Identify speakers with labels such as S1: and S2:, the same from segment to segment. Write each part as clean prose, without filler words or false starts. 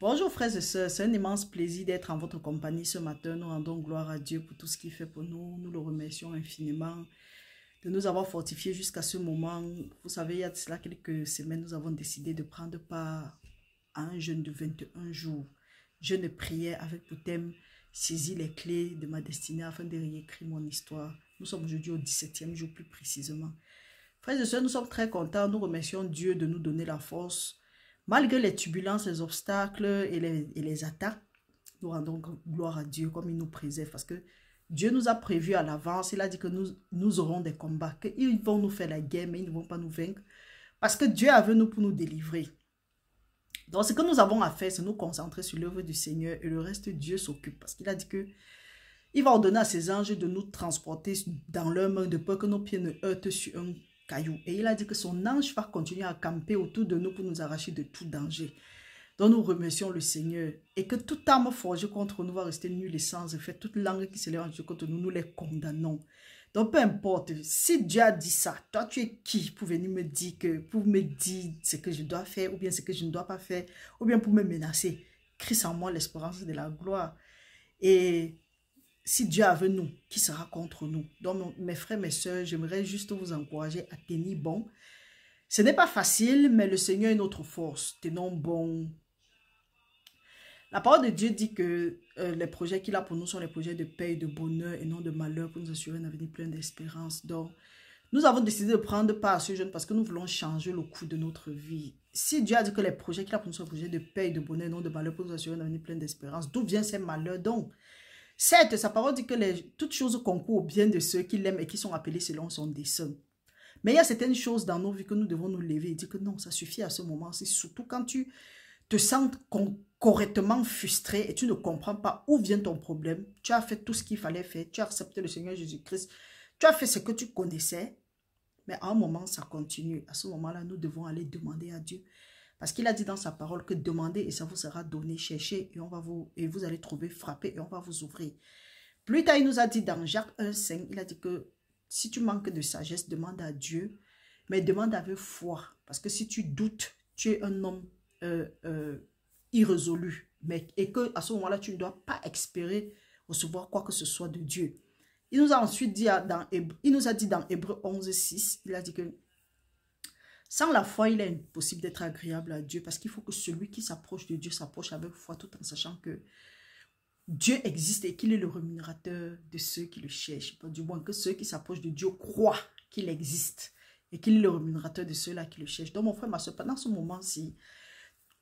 S1: Bonjour frères et sœurs, c'est un immense plaisir d'être en votre compagnie ce matin. Nous rendons gloire à Dieu pour tout ce qu'il fait pour nous. Nous le remercions infiniment de nous avoir fortifiés jusqu'à ce moment. Vous savez, il y a de cela quelques semaines, nous avons décidé de prendre part à un jeûne de 21 jours. Jeûne et prière avec pour thème « Saisis les clés de ma destinée afin de réécrire mon histoire ». Nous sommes aujourd'hui au 17e jour plus précisément. Frères et sœurs, nous sommes très contents. Nous remercions Dieu de nous donner la force. Malgré les turbulences, les obstacles et les attaques, nous rendons gloire à Dieu comme il nous préserve. Parce que Dieu nous a prévu à l'avance. Il a dit que nous aurons des combats, qu'ils vont nous faire la guerre, mais ils ne vont pas nous vaincre. Parce que Dieu est avec nous pour nous délivrer. Donc ce que nous avons à faire, c'est nous concentrer sur l'œuvre du Seigneur et le reste, Dieu s'occupe. Parce qu'il a dit que il va ordonner à ses anges de nous transporter dans leur main de peur que nos pieds ne heurtent sur un caillou. Et il a dit que son ange va continuer à camper autour de nous pour nous arracher de tout danger. Donc nous remercions le Seigneur et que toute arme forgée contre nous va rester nulle et sans effet. Toute langue qui se lève contre nous, nous les condamnons. Donc peu importe, si Dieu a dit ça, toi tu es qui pour venir me dire ce que je dois faire ou bien ce que je ne dois pas faire ou bien pour me menacer? Christ en moi l'espérance de la gloire. Et si Dieu est avec nous, qui sera contre nous? Donc, mes frères, mes soeurs, j'aimerais juste vous encourager à tenir bon. Ce n'est pas facile, mais le Seigneur est notre force. Tenons bon. La parole de Dieu dit que les projets qu'il a pour nous sont les projets de paix et de bonheur et non de malheur pour nous assurer un avenir plein d'espérance. Donc, nous avons décidé de prendre part à ce jeûne parce que nous voulons changer le cours de notre vie. Si Dieu a dit que les projets qu'il a pour nous sont les projets de paix et de bonheur et non de malheur pour nous assurer un avenir plein d'espérance, d'où viennent ces malheurs donc? Certes, sa parole dit que toutes choses concourent au bien de ceux qui l'aiment et qui sont appelés selon son dessein. Mais il y a certaines choses dans nos vies que nous devons nous lever et dire que non, ça suffit à ce moment-ci. Surtout quand tu te sens correctement frustré et tu ne comprends pas où vient ton problème. Tu as fait tout ce qu'il fallait faire. Tu as accepté le Seigneur Jésus-Christ. Tu as fait ce que tu connaissais. Mais à un moment, ça continue. À ce moment-là, nous devons aller demander à Dieu. Parce qu'il a dit dans sa parole que demandez et ça vous sera donné, cherchez et vous allez trouver, frapper et on va vous ouvrir. Plus tard, il nous a dit dans Jacques 1,5, il a dit que si tu manques de sagesse, demande à Dieu, mais demande avec foi. Parce que si tu doutes, tu es un homme irrésolu. Et qu'à ce moment-là, tu ne dois pas espérer recevoir quoi que ce soit de Dieu. Il nous a ensuite dit dans Hébreux 11,6, il a dit que sans la foi, il est impossible d'être agréable à Dieu parce qu'il faut que celui qui s'approche de Dieu s'approche avec foi tout en sachant que Dieu existe et qu'il est le rémunérateur de ceux qui le cherchent. Du moins que ceux qui s'approchent de Dieu croient qu'il existe et qu'il est le rémunérateur de ceux-là qui le cherchent. Donc mon frère, ma soeur, pendant ce moment-ci,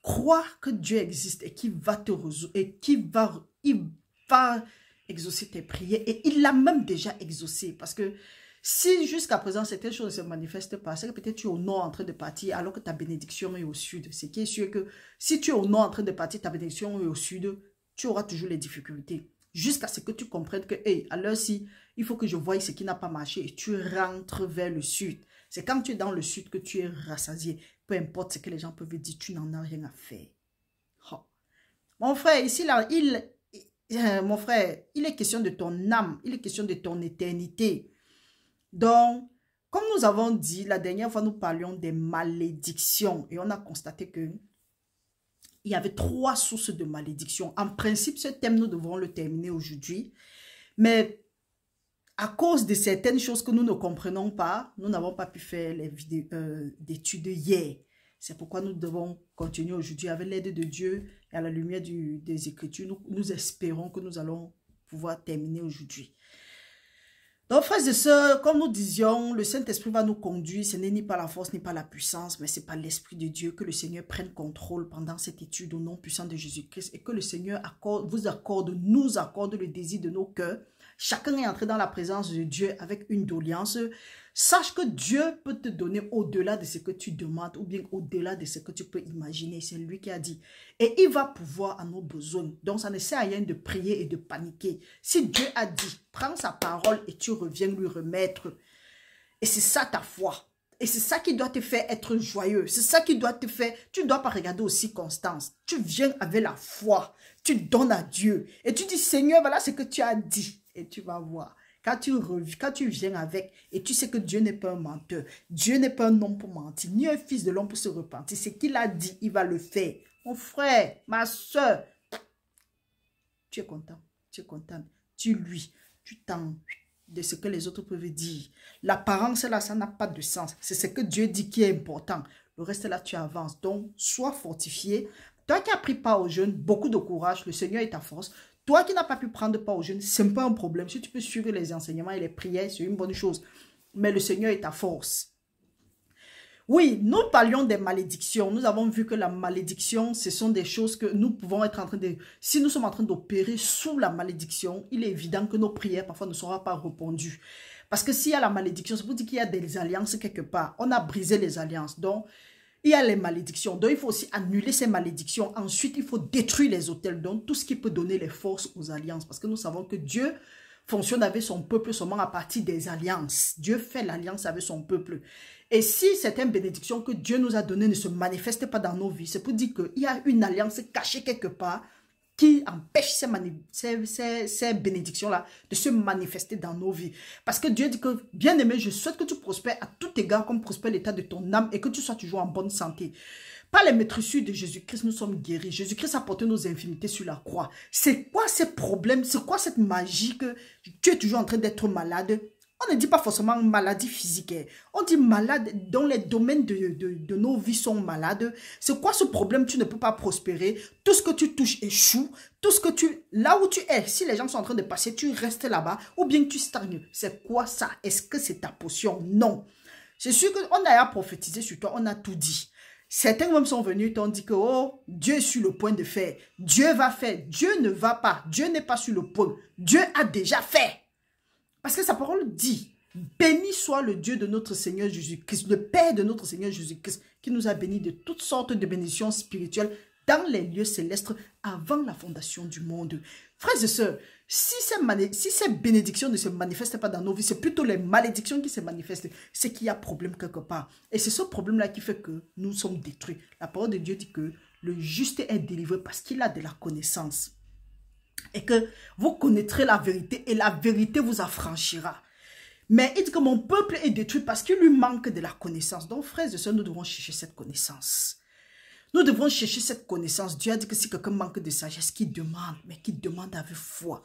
S1: crois que Dieu existe et qu'il va te résoudre et qu'il va exaucer tes prières. Et il l'a même déjà exaucé parce que si jusqu'à présent, certaines choses ne se manifestent pas, c'est que peut-être tu es au nord en train de partir alors que ta bénédiction est au sud. Ce qui est sûr que si tu es au nord en train de partir, ta bénédiction est au sud, tu auras toujours les difficultés. Jusqu'à ce que tu comprennes que, hey, à l'heure-ci, il faut que je voie ce qui n'a pas marché et tu rentres vers le sud. C'est quand tu es dans le sud que tu es rassasié. Peu importe ce que les gens peuvent dire, tu n'en as rien à faire. Oh. Mon frère, ici, là, mon frère, il est question de ton âme, il est question de ton éternité. Donc, comme nous avons dit, la dernière fois, nous parlions des malédictions et on a constaté que il y avait 3 sources de malédictions. En principe, ce thème, nous devons le terminer aujourd'hui. Mais à cause de certaines choses que nous ne comprenons pas, nous n'avons pas pu faire les vidéos d'études hier. C'est pourquoi nous devons continuer aujourd'hui avec l'aide de Dieu et à la lumière des Écritures. Nous espérons que nous allons pouvoir terminer aujourd'hui. Donc, frères et sœurs, comme nous disions, le Saint-Esprit va nous conduire. Ce n'est ni par la force, ni par la puissance, mais c'est par l'Esprit de Dieu que le Seigneur prenne contrôle pendant cette étude au nom puissant de Jésus-Christ et que le Seigneur nous accorde le désir de nos cœurs. Chacun est entré dans la présence de Dieu avec une doléance. Sache que Dieu peut te donner au-delà de ce que tu demandes ou bien au-delà de ce que tu peux imaginer. C'est lui qui a dit. Et il va pouvoir à nos besoins. Donc, ça ne sert à rien de prier et de paniquer. Si Dieu a dit, prends sa parole et tu reviens lui remettre. Et c'est ça ta foi. Et c'est ça qui doit te faire être joyeux. C'est ça qui doit te faire... Tu ne dois pas regarder aux circonstances. Tu viens avec la foi. Tu donnes à Dieu. Et tu dis, Seigneur, voilà ce que tu as dit. Et tu vas voir. Quand tu viens avec, et tu sais que Dieu n'est pas un menteur, Dieu n'est pas un homme pour mentir, ni un fils de l'homme pour se repentir. C'est qu'il a dit, il va le faire. mon frère, ma soeur, tu es content, tu es content. Tu lui, tu t'en de ce que les autres peuvent dire. L'apparence là, ça n'a pas de sens. C'est ce que Dieu dit qui est important. Le reste là, tu avances. Donc, sois fortifié. Toi qui as pris part au jeûne, beaucoup de courage. Le Seigneur est ta force. Toi qui n'as pas pu prendre part au jeûne, ce n'est pas un problème. Si tu peux suivre les enseignements et les prières, c'est une bonne chose. Mais le Seigneur est ta force. Oui, nous parlions des malédictions. Nous avons vu que la malédiction, ce sont des choses que nous pouvons être en train de... Si nous sommes en train d'opérer sous la malédiction, il est évident que nos prières parfois ne seront pas répondues. Parce que s'il y a la malédiction, c'est pour dire qu'il y a des alliances quelque part. On a brisé les alliances. Donc, il y a les malédictions. Donc, il faut aussi annuler ces malédictions. Ensuite, il faut détruire les autels. Donc, tout ce qui peut donner les forces aux alliances. Parce que nous savons que Dieu fonctionne avec son peuple seulement à partir des alliances. Dieu fait l'alliance avec son peuple. Et si certaines bénédictions que Dieu nous a données ne se manifestent pas dans nos vies, c'est pour dire qu'il y a une alliance cachée quelque part qui empêche ces bénédictions-là de se manifester dans nos vies. Parce que Dieu dit que, bien-aimé, je souhaite que tu prospères à tout égard comme prospère l'état de ton âme et que tu sois toujours en bonne santé. Par les maîtresses de Jésus-Christ, nous sommes guéris. Jésus-Christ a porté nos infirmités sur la croix. C'est quoi ces problèmes? C'est quoi cette magie que tu es toujours en train d'être malade? On ne dit pas forcément maladie physique. On dit malade dont les domaines de nos vies sont malades. C'est quoi ce problème? Tu ne peux pas prospérer. Tout ce que tu touches échoue. Tout ce que tu... Là où tu es, si les gens sont en train de passer, tu restes là-bas ou bien tu stagnes. C'est quoi ça? Est-ce que c'est ta potion? Non. C'est sûr qu'on a prophétisé sur toi. On a tout dit. Certains même sont venus et t'ont dit que oh, Dieu est sur le point de faire. Dieu va faire. Dieu ne va pas. Dieu n'est pas sur le point. Dieu a déjà fait. Parce que sa parole dit, béni soit le Dieu de notre Seigneur Jésus-Christ, le Père de notre Seigneur Jésus-Christ, qui nous a bénis de toutes sortes de bénédictions spirituelles dans les lieux célestes avant la fondation du monde. Frères et sœurs, si ces bénédictions ne se manifestent pas dans nos vies, c'est plutôt les malédictions qui se manifestent. C'est qu'il y a problème quelque part. Et c'est ce problème-là qui fait que nous sommes détruits. La parole de Dieu dit que le juste est délivré parce qu'il a de la connaissance. Et que vous connaîtrez la vérité et la vérité vous affranchira. Mais il dit que mon peuple est détruit parce qu'il lui manque de la connaissance. Donc, frères et sœurs, nous devons chercher cette connaissance. Nous devons chercher cette connaissance. Dieu a dit que si quelqu'un manque de sagesse, qu'il demande, mais qu'il demande avec foi.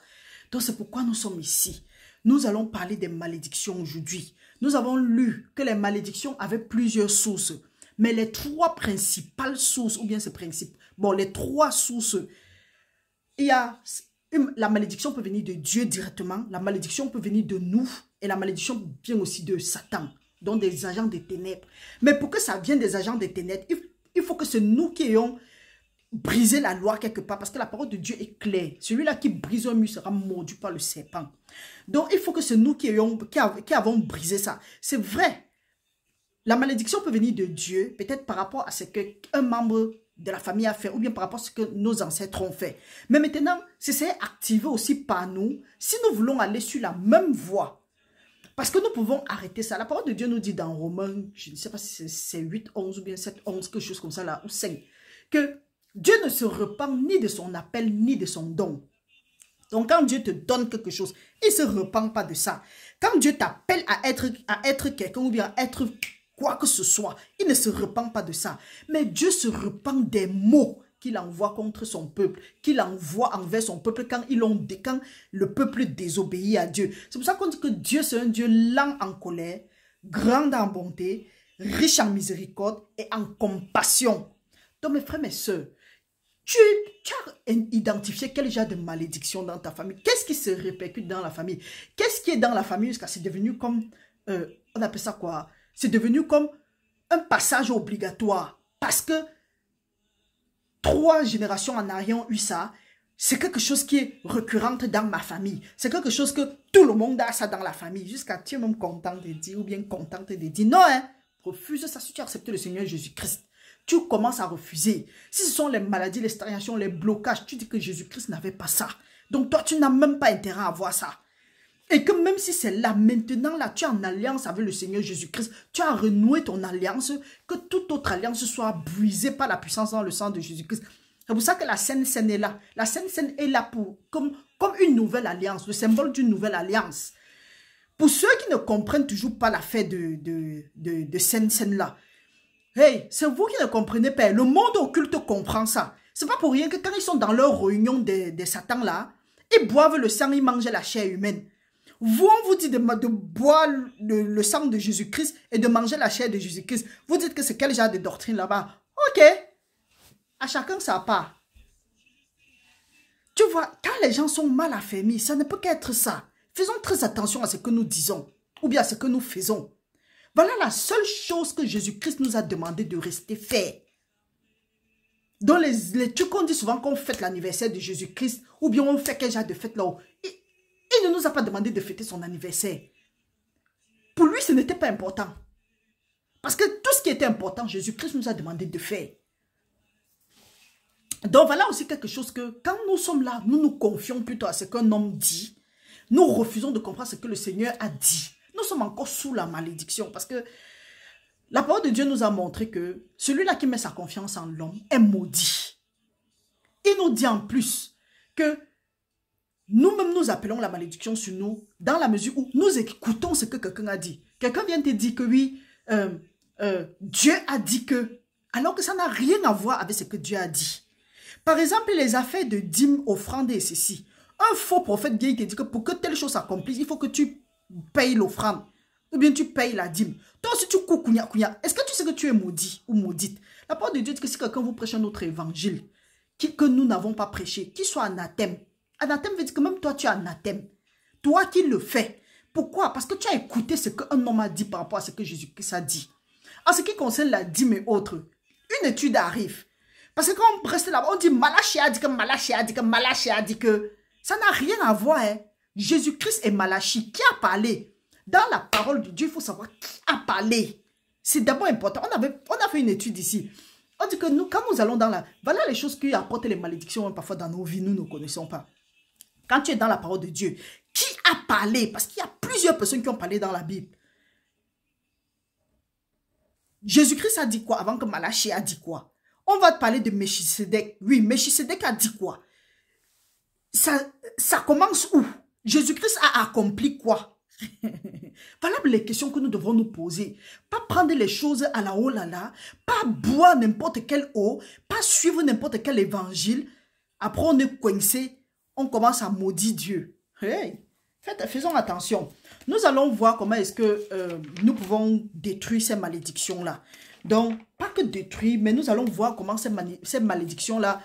S1: Donc, c'est pourquoi nous sommes ici. Nous allons parler des malédictions aujourd'hui. Nous avons lu que les malédictions avaient plusieurs sources. Mais les trois principales sources, ou bien ces principes, bon, les trois sources, il y a... La malédiction peut venir de Dieu directement, la malédiction peut venir de nous et la malédiction vient aussi de Satan, donc des agents des ténèbres. Mais pour que ça vienne des agents des ténèbres, il faut que c'est nous qui ayons brisé la loi quelque part parce que la parole de Dieu est claire. Celui-là qui brise un mur sera mordu par le serpent. Donc il faut que c'est nous qui avons brisé ça. C'est vrai, la malédiction peut venir de Dieu, peut-être par rapport à ce qu'un membre de la famille a fait ou bien par rapport à ce que nos ancêtres ont fait. Mais maintenant, c'est activé aussi par nous si nous voulons aller sur la même voie. Parce que nous pouvons arrêter ça. La parole de Dieu nous dit dans Romains, je ne sais pas si c'est 8, 11 ou bien 7, 11, quelque chose comme ça là, ou 5, que Dieu ne se repent ni de son appel ni de son don. Donc quand Dieu te donne quelque chose, il ne se repent pas de ça. Quand Dieu t'appelle à être quelqu'un ou bien à être quoi que ce soit, il ne se repent pas de ça. Mais Dieu se repent des mots qu'il envoie contre son peuple, qu'il envoie envers son peuple quand le peuple désobéit à Dieu. C'est pour ça qu'on dit que Dieu, c'est un Dieu lent en colère, grand en bonté, riche en miséricorde et en compassion. Donc mes frères, mes soeurs, tu as identifié quel genre de malédiction dans ta famille? Qu'est-ce qui se répercute dans la famille? Qu'est-ce qui est dans la famille jusqu'à c'est devenu comme, on appelle ça quoi? C'est devenu comme un passage obligatoire. Parce que 3 générations en arrière ont eu ça. C'est quelque chose qui est récurrent dans ma famille. C'est quelque chose que tout le monde a ça dans la famille. Jusqu'à tu es même content de dire ou bien contente de dire non, hein, refuse ça si tu acceptes le Seigneur Jésus-Christ. Tu commences à refuser. Si ce sont les maladies, les stagnations, les blocages, tu dis que Jésus-Christ n'avait pas ça. Donc toi, tu n'as même pas intérêt à avoir ça. Et que même si c'est là, maintenant, là, tu es en alliance avec le Seigneur Jésus-Christ, tu as renoué ton alliance, que toute autre alliance soit brisée par la puissance dans le sang de Jésus-Christ. C'est pour ça que la Sainte Seine est là. La Sainte Seine est là comme une nouvelle alliance, le symbole d'une nouvelle alliance. Pour ceux qui ne comprennent toujours pas l'affaire de Sainte Seine là, Hey, c'est vous qui ne comprenez pas. Le monde occulte comprend ça. C'est pas pour rien que quand ils sont dans leur réunion des satans là, ils boivent le sang, ils mangent la chair humaine. Vous, on vous dit de boire le sang de Jésus-Christ et de manger la chair de Jésus-Christ. Vous dites que c'est quel genre de doctrine là-bas? Ok. À chacun sa part. Tu vois, quand les gens sont mal affermis, ça ne peut qu'être ça. Faisons très attention à ce que nous disons ou bien à ce que nous faisons. Voilà la seule chose que Jésus-Christ nous a demandé de rester fait. Dans les trucs qu'on dit souvent qu'on fête l'anniversaire de Jésus-Christ ou bien on fait quel genre de fête là-haut. Il ne nous a pas demandé de fêter son anniversaire. Pour lui, ce n'était pas important. Parce que tout ce qui était important, Jésus-Christ nous a demandé de faire. Donc voilà aussi quelque chose que quand nous sommes là, nous nous confions plutôt à ce qu'un homme dit. Nous refusons de comprendre ce que le Seigneur a dit. Nous sommes encore sous la malédiction parce que la parole de Dieu nous a montré que celui-là qui met sa confiance en l'homme est maudit. Il nous dit en plus que nous-mêmes nous appelons la malédiction sur nous dans la mesure où nous écoutons ce que quelqu'un a dit. Quelqu'un vient te dire que oui, Dieu a dit que, alors que ça n'a rien à voir avec ce que Dieu a dit. Par exemple, les affaires de dîmes, offrandes et ceci. Un faux prophète vient te dit que pour que telle chose s'accomplisse, il faut que tu payes l'offrande. Ou bien tu payes la dîme. Toi aussi tu cours, est-ce que tu sais que tu es maudit ou maudite? La parole de Dieu dit que si quelqu'un vous prêche un autre évangile que nous n'avons pas prêché, qu'il soit anathème. Anathème veut dire que même toi tu es anathème. Toi qui le fais. Pourquoi? Parce que tu as écouté ce qu'un homme a dit par rapport à ce que Jésus-Christ a dit. En ce qui concerne la dîme et autres, une étude arrive. Parce que quand on reste là, on dit Malachi a dit que Malachi a dit que Malachi a dit que. Ça n'a rien à voir. Hein. Jésus-Christ et Malachi, qui a parlé? Dans la parole de Dieu, il faut savoir qui a parlé. C'est d'abord important. On a fait une étude ici. On dit que nous, quand nous allons dans la... Voilà les choses qui apportent les malédictions parfois dans nos vies, nous ne connaissons pas. Quand tu es dans la parole de Dieu, qui a parlé? Parce qu'il y a plusieurs personnes qui ont parlé dans la Bible. Jésus-Christ a dit quoi avant que Malachi a dit quoi? On va te parler de Melchisedec. Oui, Melchisedec a dit quoi? Ça commence où? Jésus-Christ a accompli quoi? Voilà les questions que nous devrons nous poser. Pas prendre les choses à la oh là là, pas boire n'importe quelle eau, pas suivre n'importe quel évangile. Après on est coincé, on commence à maudire Dieu. Hey, faisons attention. Nous allons voir comment est-ce que nous pouvons détruire ces malédictions-là. Donc, pas que détruire, mais nous allons voir comment ces malédictions-là,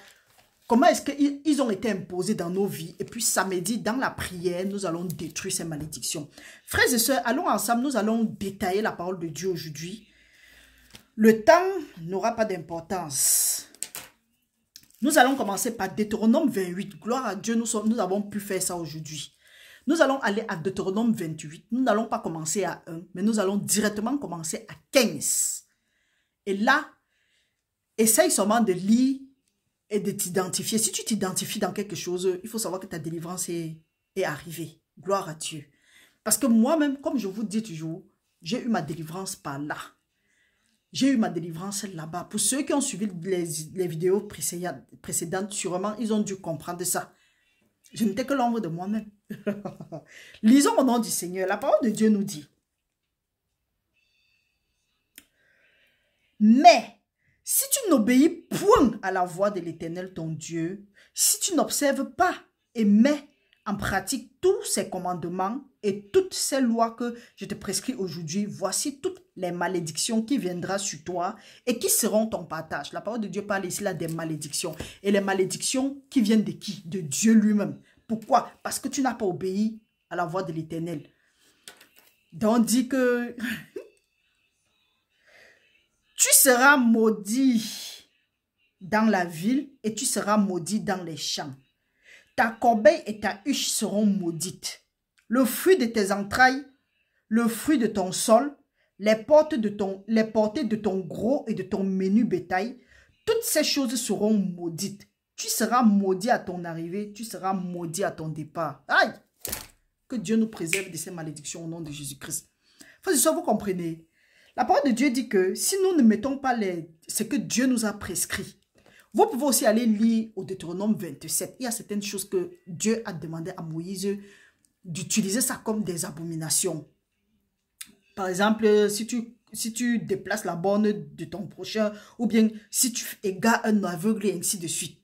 S1: comment est-ce qu'ils ont été imposés dans nos vies. Et puis samedi, dans la prière, nous allons détruire ces malédictions. Frères et sœurs, allons ensemble, nous allons détailler la parole de Dieu aujourd'hui. Le temps n'aura pas d'importance. Nous allons commencer par Deutéronome 28. Gloire à Dieu, nous avons pu faire ça aujourd'hui. Nous allons aller à Deutéronome 28. Nous n'allons pas commencer à 1, mais nous allons directement commencer à 15. Et là, essaye seulement de lire et de t'identifier. Si tu t'identifies dans quelque chose, il faut savoir que ta délivrance est arrivée. Gloire à Dieu. Parce que moi-même, comme je vous dis toujours, j'ai eu ma délivrance par là. J'ai eu ma délivrance là-bas. Pour ceux qui ont suivi les vidéos précédentes, sûrement, ils ont dû comprendre ça. Je n'étais que l'ombre de moi-même. Lisons au nom du Seigneur. La parole de Dieu nous dit. Mais, si tu n'obéis point à la voix de l'Éternel ton Dieu, si tu n'observes pas et mets en pratique tous ces commandements et toutes ces lois que je te prescris aujourd'hui, voici toutes les malédictions qui viendront sur toi et qui seront ton partage. La parole de Dieu parle ici là des malédictions. Et les malédictions qui viennent de qui? De Dieu lui-même. Pourquoi? Parce que tu n'as pas obéi à la voix de l'Éternel. Donc on dit que... Tu seras maudit dans la ville et tu seras maudit dans les champs. Ta corbeille et ta huche seront maudites. Le fruit de tes entrailles, le fruit de ton sol, les portées de ton gros et de ton menu bétail, toutes ces choses seront maudites. Tu seras maudit à ton arrivée, tu seras maudit à ton départ. Aïe! Que Dieu nous préserve de ces malédictions au nom de Jésus-Christ. Frères et sœurs, vous comprenez? La parole de Dieu dit que si nous ne mettons pas ce que Dieu nous a prescrit, vous pouvez aussi aller lire au Deutéronome 27. Il y a certaines choses que Dieu a demandé à Moïse d'utiliser ça comme des abominations. Par exemple, si tu si tu déplaces la borne de ton prochain, ou bien si tu égares un aveugle et ainsi de suite.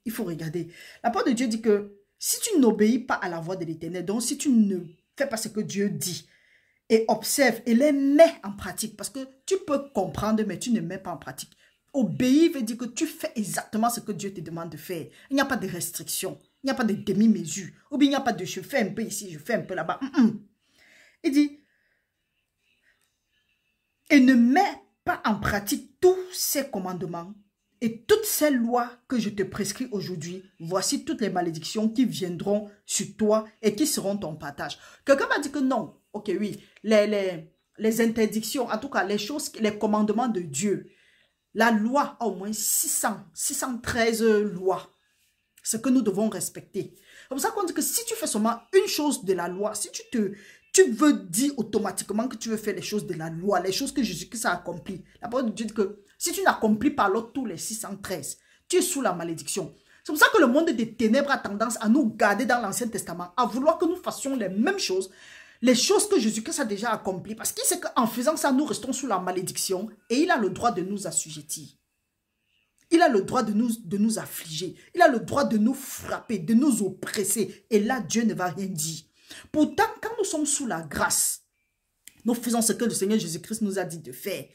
S1: Il faut regarder. La parole de Dieu dit que si tu n'obéis pas à la voix de l'Éternel, donc si tu ne fais pas ce que Dieu dit, et observe et les mets en pratique, parce que tu peux comprendre, mais tu ne mets pas en pratique. Obéir veut dire que tu fais exactement ce que Dieu te demande de faire. Il n'y a pas de restriction, il n'y a pas de demi-mesure, ou bien il n'y a pas de je fais un peu ici, je fais un peu là-bas. Il dit, et ne mets pas en pratique tous ces commandements et toutes ces lois que je te prescris aujourd'hui. Voici toutes les malédictions qui viendront sur toi et qui seront ton partage. Quelqu'un m'a dit que non. Ok, oui, les interdictions, en tout cas les choses, les commandements de Dieu. La loi a au moins 613 lois. Ce que nous devons respecter. C'est pour ça qu'on dit que si tu fais seulement une chose de la loi, si tu veux dire automatiquement que tu veux faire les choses de la loi, les choses que Jésus-Christ a accompli. La parole de Dieu dit que si tu n'accomplis pas l'autre tous les 613, tu es sous la malédiction. C'est pour ça que le monde des ténèbres a tendance à nous garder dans l'Ancien Testament, à vouloir que nous fassions les mêmes choses, les choses que Jésus-Christ a déjà accomplies. Parce qu'il sait qu'en faisant ça, nous restons sous la malédiction et il a le droit de nous assujettir. Il a le droit de nous affliger. Il a le droit de nous frapper, de nous oppresser. Et là, Dieu ne va rien dire. Pourtant, quand nous sommes sous la grâce, nous faisons ce que le Seigneur Jésus-Christ nous a dit de faire.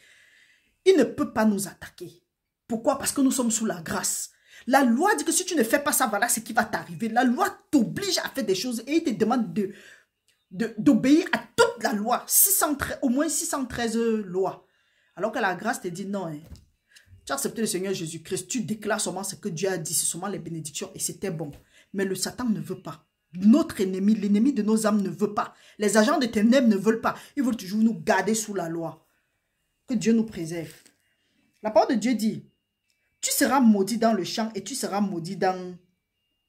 S1: Il ne peut pas nous attaquer. Pourquoi? Parce que nous sommes sous la grâce. La loi dit que si tu ne fais pas ça, voilà ce qui va t'arriver. La loi t'oblige à faire des choses et il te demande d'obéir à toute la loi. Au moins 613 lois. Alors que la grâce te dit non. Hein. Tu as accepté le Seigneur Jésus-Christ. Tu déclares seulement ce que Dieu a dit. C'est seulement les bénédictions et c'était bon. Mais le Satan ne veut pas. Notre ennemi, l'ennemi de nos âmes ne veut pas. Les agents de ténèbres ne veulent pas. Ils veulent toujours nous garder sous la loi. Que Dieu nous préserve. La parole de Dieu dit, tu seras maudit dans le champ et tu seras maudit dans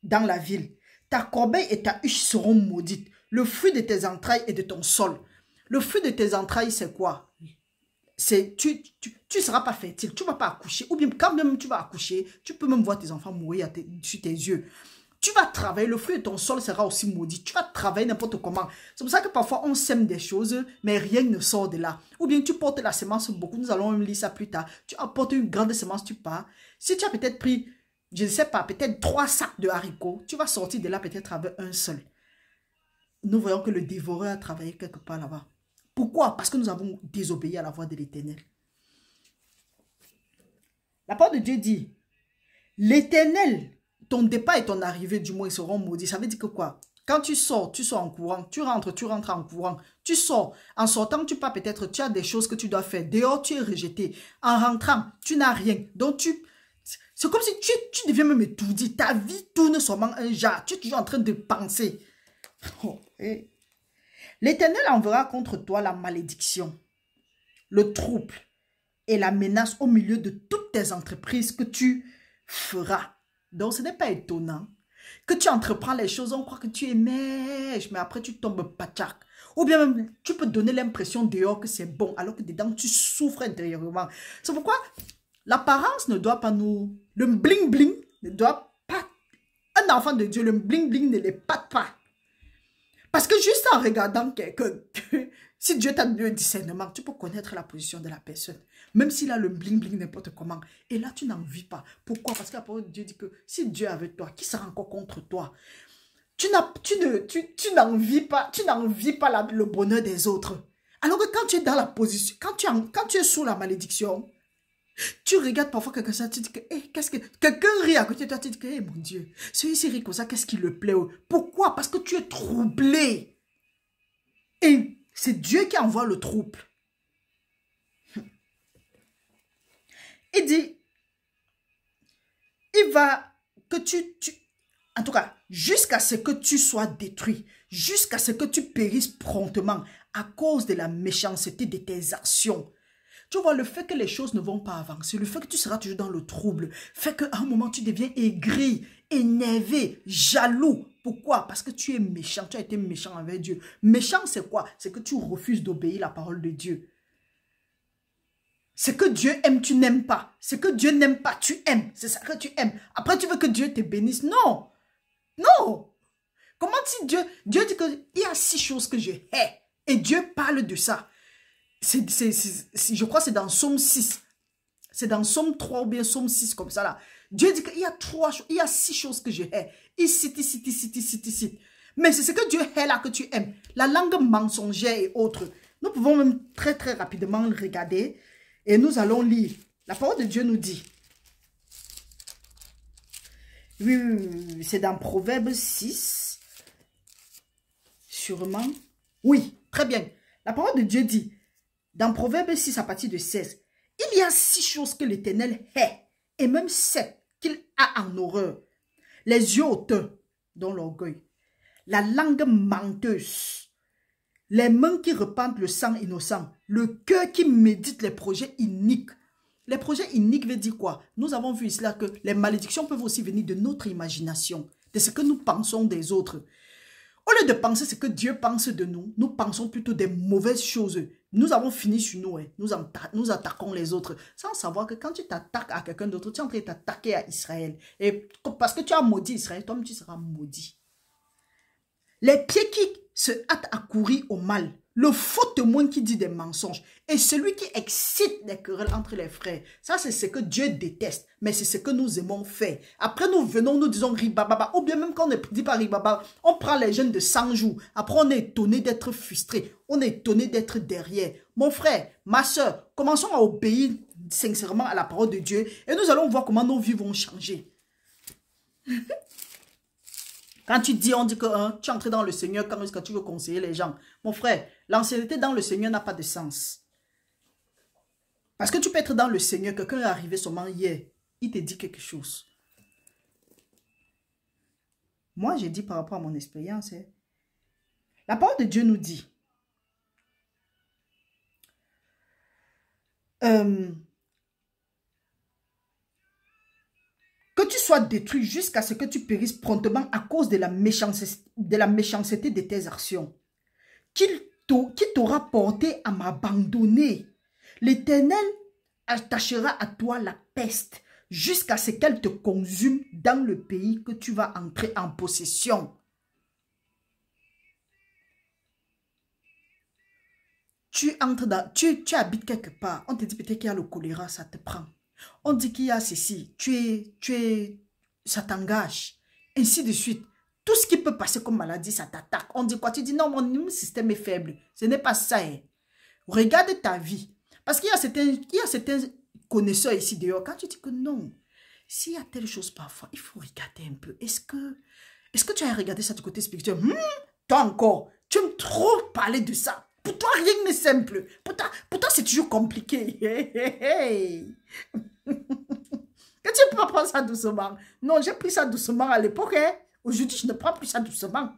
S1: la ville. Ta corbeille et ta huche seront maudites. Le fruit de tes entrailles et de ton sol. Le fruit de tes entrailles, c'est quoi? C'est tu seras pas fertile, tu ne vas pas accoucher. Ou bien quand même tu vas accoucher, tu peux même voir tes enfants mourir sur tes yeux. Tu vas travailler, le fruit de ton sol sera aussi maudit. Tu vas travailler n'importe comment. C'est pour ça que parfois on sème des choses, mais rien ne sort de là. Ou bien tu portes la semence beaucoup, nous allons lire ça plus tard. Tu apportes une grande semence, tu pars. Si tu as peut-être pris, je ne sais pas, peut-être 3 sacs de haricots, tu vas sortir de là peut-être avec un seul. Nous voyons que le dévoreur a travaillé quelque part là-bas. Pourquoi? Parce que nous avons désobéi à la voix de l'Éternel. La parole de Dieu dit, l'Éternel, ton départ et ton arrivée, du moins, ils seront maudits. Ça veut dire que quoi? Quand tu sors en courant. Tu rentres en courant. Tu sors. En sortant, tu pars peut-être, tu as des choses que tu dois faire. Dehors, tu es rejeté. En rentrant, tu n'as rien. Donc, c'est comme si tu deviens même étourdi. Ta vie tourne seulement un jar. Tu es toujours en train de penser. Oh, hey. L'Éternel enverra contre toi la malédiction, le trouble et la menace au milieu de toutes tes entreprises que tu feras. Donc, ce n'est pas étonnant que tu entreprends les choses, on croit que tu es mèche, mais après tu tombes patchak. Ou bien même, tu peux donner l'impression dehors que c'est bon, alors que dedans, tu souffres intérieurement. C'est pourquoi l'apparence ne doit pas nous... Le bling-bling ne doit pas... Un enfant de Dieu, le bling-bling ne l'épate pas. Parce que juste en regardant quelqu'un, si Dieu t'a donné un discernement, tu peux connaître la position de la personne. Même s'il a le bling-bling n'importe comment. Et là, tu n'en vis pas. Pourquoi? Parce que la parole de Dieu dit que si Dieu est avec toi, qui sera encore contre toi? Tu n'en vis pas, le bonheur des autres. Alors que quand tu es dans la position, quand tu es sous la malédiction, tu regardes parfois quelqu'un ça, tu dis que, quelqu'un rit à côté de toi, tu dis que, mon Dieu, celui-ci rit comme ça, qu'est-ce qui le plaît? Pourquoi? Parce que tu es troublé. Et c'est Dieu qui envoie le trouble. Il dit, il va que en tout cas, jusqu'à ce que tu sois détruit, jusqu'à ce que tu périsses promptement à cause de la méchanceté de tes actions. Tu vois, le fait que les choses ne vont pas avancer, le fait que tu seras toujours dans le trouble, fait qu'à un moment, tu deviens aigri, énervé, jaloux. Pourquoi? Parce que tu es méchant, tu as été méchant avec Dieu. Méchant, c'est quoi? C'est que tu refuses d'obéir à la parole de Dieu. Ce que Dieu aime, tu n'aimes pas. Ce que Dieu n'aime pas, tu aimes. C'est ça que tu aimes. Après, tu veux que Dieu te bénisse. Non. Non. Comment si Dieu dit qu'il y a 6 choses que je hais. Et Dieu parle de ça. Je crois que c'est dans Somme 6. C'est dans Somme 3 ou bien Somme 6 comme ça là. Dieu dit qu'il y a 6 choses que je hais. Il cite. Mais c'est ce que Dieu hait là que tu aimes. La langue mensongère et autres. Nous pouvons même très très rapidement le regarder. Et nous allons lire. La parole de Dieu nous dit. Oui, c'est dans Proverbe 6. Sûrement. Oui, très bien. La parole de Dieu dit, dans Proverbe 6 à partir de 16, il y a 6 choses que l'Éternel hait, et même 7 qu'il a en horreur. Les yeux hauteux, dont l'orgueil, la langue menteuse, les mains qui repentent le sang innocent, le cœur qui médite les projets iniques. Les projets iniques veut dire quoi? Nous avons vu ici là que les malédictions peuvent aussi venir de notre imagination, de ce que nous pensons des autres. Au lieu de penser ce que Dieu pense de nous, nous pensons plutôt des mauvaises choses. Nous avons fini sur nous, hein. Nous attaquons les autres. Sans savoir que quand tu t'attaques à quelqu'un d'autre, tu es en train de t'attaquer à Israël. Et parce que tu as maudit Israël, toi-même tu seras maudit. Les pieds qui se hâtent à courir au mal, le faux témoin qui dit des mensonges et celui qui excite les querelles entre les frères. Ça, c'est ce que Dieu déteste, mais c'est ce que nous aimons faire. Après, nous venons, nous disons ribababa, ou bien même quand on ne dit pas ribababa, on prend les jeunes de 100 jours. Après, on est étonné d'être frustré, on est étonné d'être derrière. Mon frère, ma soeur, commençons à obéir sincèrement à la parole de Dieu et nous allons voir comment nos vies vont changer. Quand tu dis, on dit que tu es entré dans le Seigneur, quand est-ce que tu veux conseiller les gens? Mon frère, l'ancienneté dans le Seigneur n'a pas de sens. Parce que tu peux être dans le Seigneur, quelqu'un est arrivé seulement hier, il te dit quelque chose. Moi, j'ai dit par rapport à mon expérience, la parole de Dieu nous dit, que tu sois détruit jusqu'à ce que tu périsses promptement à cause de la méchanceté de tes actions. Qui t'aura porté à m'abandonner. L'Éternel attachera à toi la peste jusqu'à ce qu'elle te consume dans le pays que tu vas entrer en possession. Tu habites quelque part, on te dit peut-être qu'il y a le choléra, ça te prend. On dit qu'il y a ceci, ça t'engage, ainsi de suite. Tout ce qui peut passer comme maladie, ça t'attaque. On dit quoi? Tu dis non, mon immune système est faible. Ce n'est pas ça. Hein. Regarde ta vie. Parce qu'il y a certains connaisseurs ici dehors. Quand tu dis que non, s'il y a telle chose parfois, il faut regarder un peu. Est-ce que tu as regardé ça du côté spirituel? Toi encore, tu aimes trop parler de ça. Pour toi, rien n'est simple. Pour toi, c'est toujours compliqué. Que tu peux pas prendre ça doucement. Non, j'ai pris ça doucement à l'époque. Hein. Aujourd'hui, je ne prends plus ça doucement.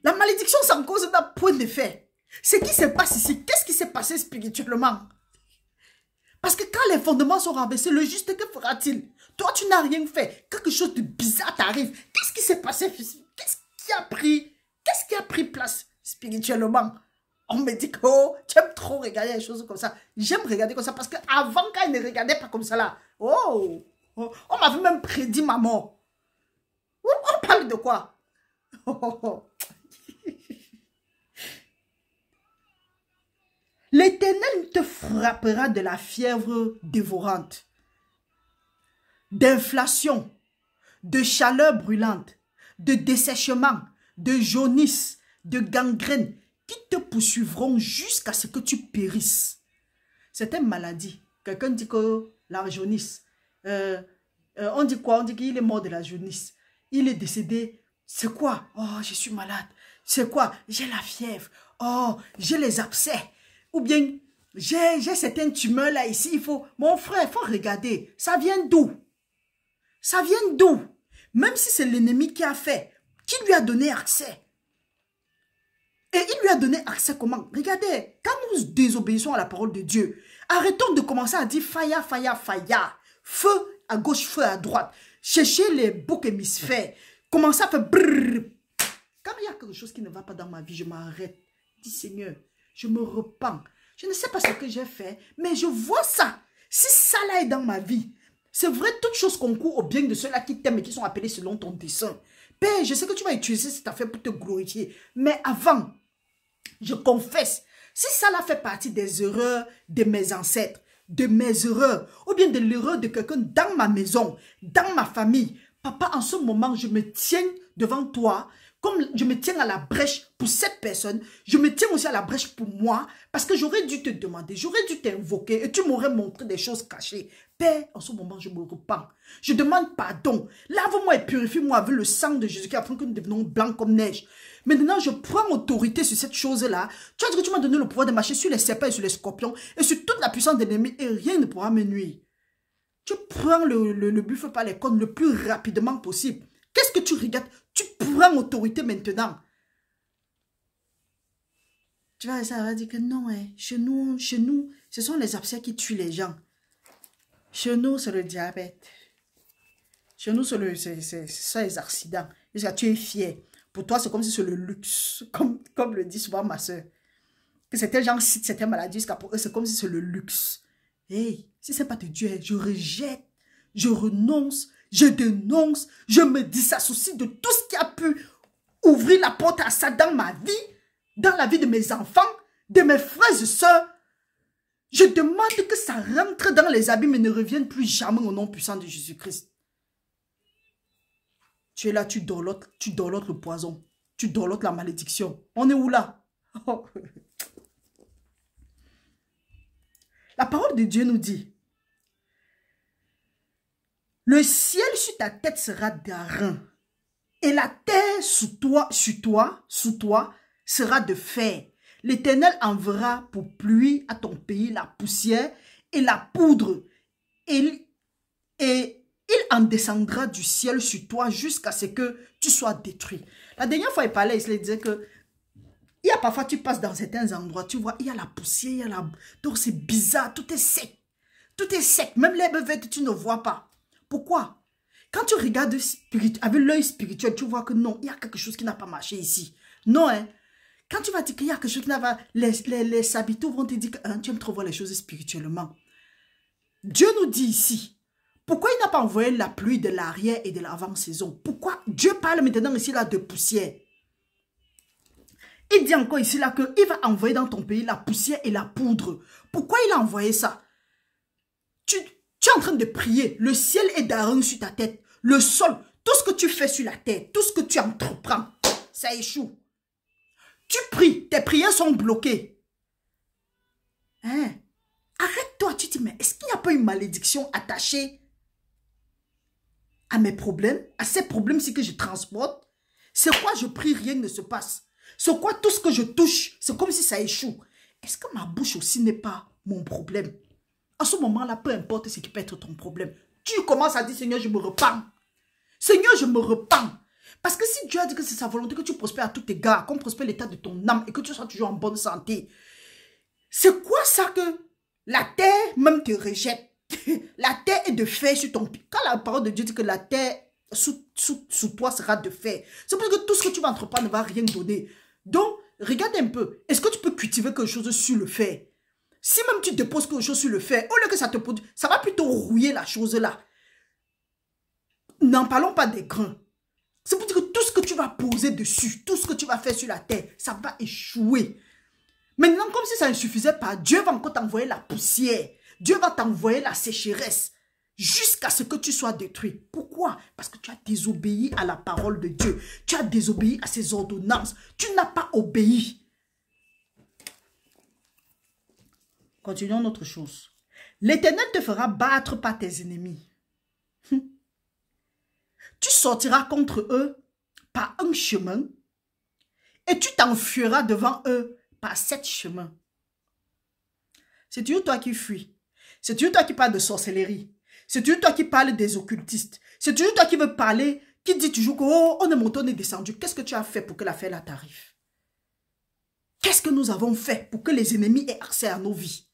S1: La malédiction sans cause d'un point de fait. Ce qui se passe ici, qu'est-ce qui s'est passé spirituellement? Parce que quand les fondements sont renversés, le juste, que fera-t-il? Toi, tu n'as rien fait. Quelque chose de bizarre t'arrive. Qu'est-ce qui s'est passé? Qu'est-ce qui a pris place spirituellement? On me dit que oh, tu aimes trop regarder les choses comme ça. J'aime regarder comme ça parce qu'avant, quand il ne regardait pas comme ça là, on m'avait même prédit ma mort. On parle de quoi? L'Éternel te frappera de la fièvre dévorante, d'inflation, de chaleur brûlante, de dessèchement, de jaunisse, de gangrène, qui te poursuivront jusqu'à ce que tu périsses. C'est une maladie. Quelqu'un dit que la jaunisse, on dit quoi? On dit qu'il est mort de la jaunisse. Il est décédé. C'est quoi? Oh, je suis malade. C'est quoi? J'ai la fièvre. Oh, j'ai les abcès. Ou bien, j'ai certaines tumeurs là ici. Il faut, mon frère, il faut regarder. Ça vient d'où? Ça vient d'où? Même si c'est l'ennemi qui a fait, qui lui a donné accès? Et il lui a donné accès comment? Regardez, quand nous désobéissons à la parole de Dieu, arrêtons de commencer à dire faya, faya, faya. Feu à gauche, feu à droite. Cherchez les boucs hémisphères. Commencez à faire brrr. Quand il y a quelque chose qui ne va pas dans ma vie, je m'arrête. Dis Seigneur, je me repens. Je ne sais pas ce que j'ai fait, mais je vois ça. Si ça là est dans ma vie, c'est vrai, toutes choses concourent au bien de ceux-là qui t'aiment et qui sont appelés selon ton dessein. Père, je sais que tu vas utiliser cette affaire pour te glorifier. Mais avant, je confesse Si ça là fait partie des erreurs de mes ancêtres, de mes erreurs, ou bien de l'erreur de quelqu'un dans ma maison, dans ma famille, papa, en ce moment, je me tiens devant toi, comme je me tiens à la brèche pour cette personne, je me tiens aussi à la brèche pour moi, parce que j'aurais dû te demander, j'aurais dû t'invoquer et tu m'aurais montré des choses cachées. Père, en ce moment, je me repens. Je demande pardon. Lave-moi et purifie-moi avec le sang de Jésus afin que nous devenons blancs comme neige. Maintenant, je prends autorité sur cette chose-là. Tu as dit que tu m'as donné le pouvoir de marcher sur les serpents et sur les scorpions et sur toute la puissance de l'ennemi et rien ne pourra me nuire. Tu prends le buffle par les cornes le plus rapidement possible. Qu'est-ce que tu regardes? Tu prends autorité maintenant. Tu vois, ça va dire que non, hein, chez nous, ce sont les abcès qui tuent les gens. Chez nous, c'est le diabète. Chez nous, c'est les accidents. Parce que tu es fier. Pour toi, c'est comme si c'est le luxe. Comme le dit souvent ma soeur. Que certains gens citent certaines maladies, parce que pour eux, c'est comme si c'est le luxe. Hey, si ce n'est pas de Dieu, je rejette, je renonce, je dénonce, je me disassocie de tout ce qui a pu ouvrir la porte à ça dans ma vie, dans la vie de mes enfants, de mes frères et sœurs. Je demande que ça rentre dans les abîmes et ne revienne plus jamais au nom puissant de Jésus-Christ. Tu es là, tu dorlotes le poison. Tu dorlotes la malédiction. On est où là? Oh. La parole de Dieu nous dit, le ciel sur ta tête sera d'airain et la terre sous toi sera de fer. L'Éternel enverra pour pluie à ton pays la poussière et la poudre. Et il en descendra du ciel sur toi jusqu'à ce que tu sois détruit. La dernière fois, il parlait, il disait que il y a parfois, tu passes dans certains endroits, tu vois, il y a la poussière, il y a la... Donc c'est bizarre, tout est sec. Tout est sec, même l'herbe verte, tu ne vois pas. Pourquoi? Quand tu regardes avec l'œil spirituel, tu vois que non, il y a quelque chose qui n'a pas marché ici. Non, hein. Quand tu vas dire qu'il y a quelque chose qui n'a pas... Les sabitaux vont te dire que tu aimes trop voir les choses spirituellement. Dieu nous dit ici, pourquoi il n'a pas envoyé la pluie de l'arrière et de l'avant-saison? Pourquoi Dieu parle maintenant ici là de poussière? Il dit encore ici là qu'il va envoyer dans ton pays la poussière et la poudre. Pourquoi il a envoyé ça? Tu es en train de prier. Le ciel est d'airain sur ta tête. Le sol, tout ce que tu fais sur la terre, tout ce que tu entreprends, ça échoue. Tu pries, tes prières sont bloquées. Hein? Arrête-toi, tu te dis, mais est-ce qu'il n'y a pas une malédiction attachée à mes problèmes, à ces problèmes-ci que je transporte? C'est quoi je prie, rien ne se passe? C'est quoi tout ce que je touche? C'est comme si ça échoue. Est-ce que ma bouche aussi n'est pas mon problème? À ce moment-là, peu importe ce qui peut être ton problème, tu commences à dire, Seigneur, je me repens. Seigneur, je me repens. Parce que si Dieu a dit que c'est sa volonté que tu prospères à tous égards, qu'on prospère l'état de ton âme et que tu sois toujours en bonne santé, c'est quoi ça que la terre même te rejette? La terre est de fer sur ton pied. Quand la parole de Dieu dit que la terre sous toi sera de fer, c'est parce que tout ce que tu vas entreprendre ne va rien donner. Donc, regarde un peu. Est-ce que tu peux cultiver quelque chose sur le fer? Si même tu déposes quelque chose sur le fer, au lieu que ça te produise, ça va plutôt rouiller la chose là. N'en parlons pas des grains. C'est pour dire que tout ce que tu vas poser dessus, tout ce que tu vas faire sur la terre, ça va échouer. Maintenant, comme si ça ne suffisait pas, Dieu va encore t'envoyer la poussière. Dieu va t'envoyer la sécheresse jusqu'à ce que tu sois détruit. Pourquoi? Parce que tu as désobéi à la parole de Dieu. Tu as désobéi à ses ordonnances. Tu n'as pas obéi. Continuons notre chose. L'Éternel te fera battre par tes ennemis. Tu sortiras contre eux par un chemin et tu t'enfuiras devant eux par 7 chemins. C'est toujours toi qui fuis. C'est toujours toi qui parles de sorcellerie. C'est toujours toi qui parles des occultistes. C'est toujours toi qui veux parler, qui dit toujours que oh, on est monté, on est descendu. Qu'est-ce que tu as fait pour que l'affaire là t'arrive? Qu'est-ce que nous avons fait pour que les ennemis aient accès à nos vies?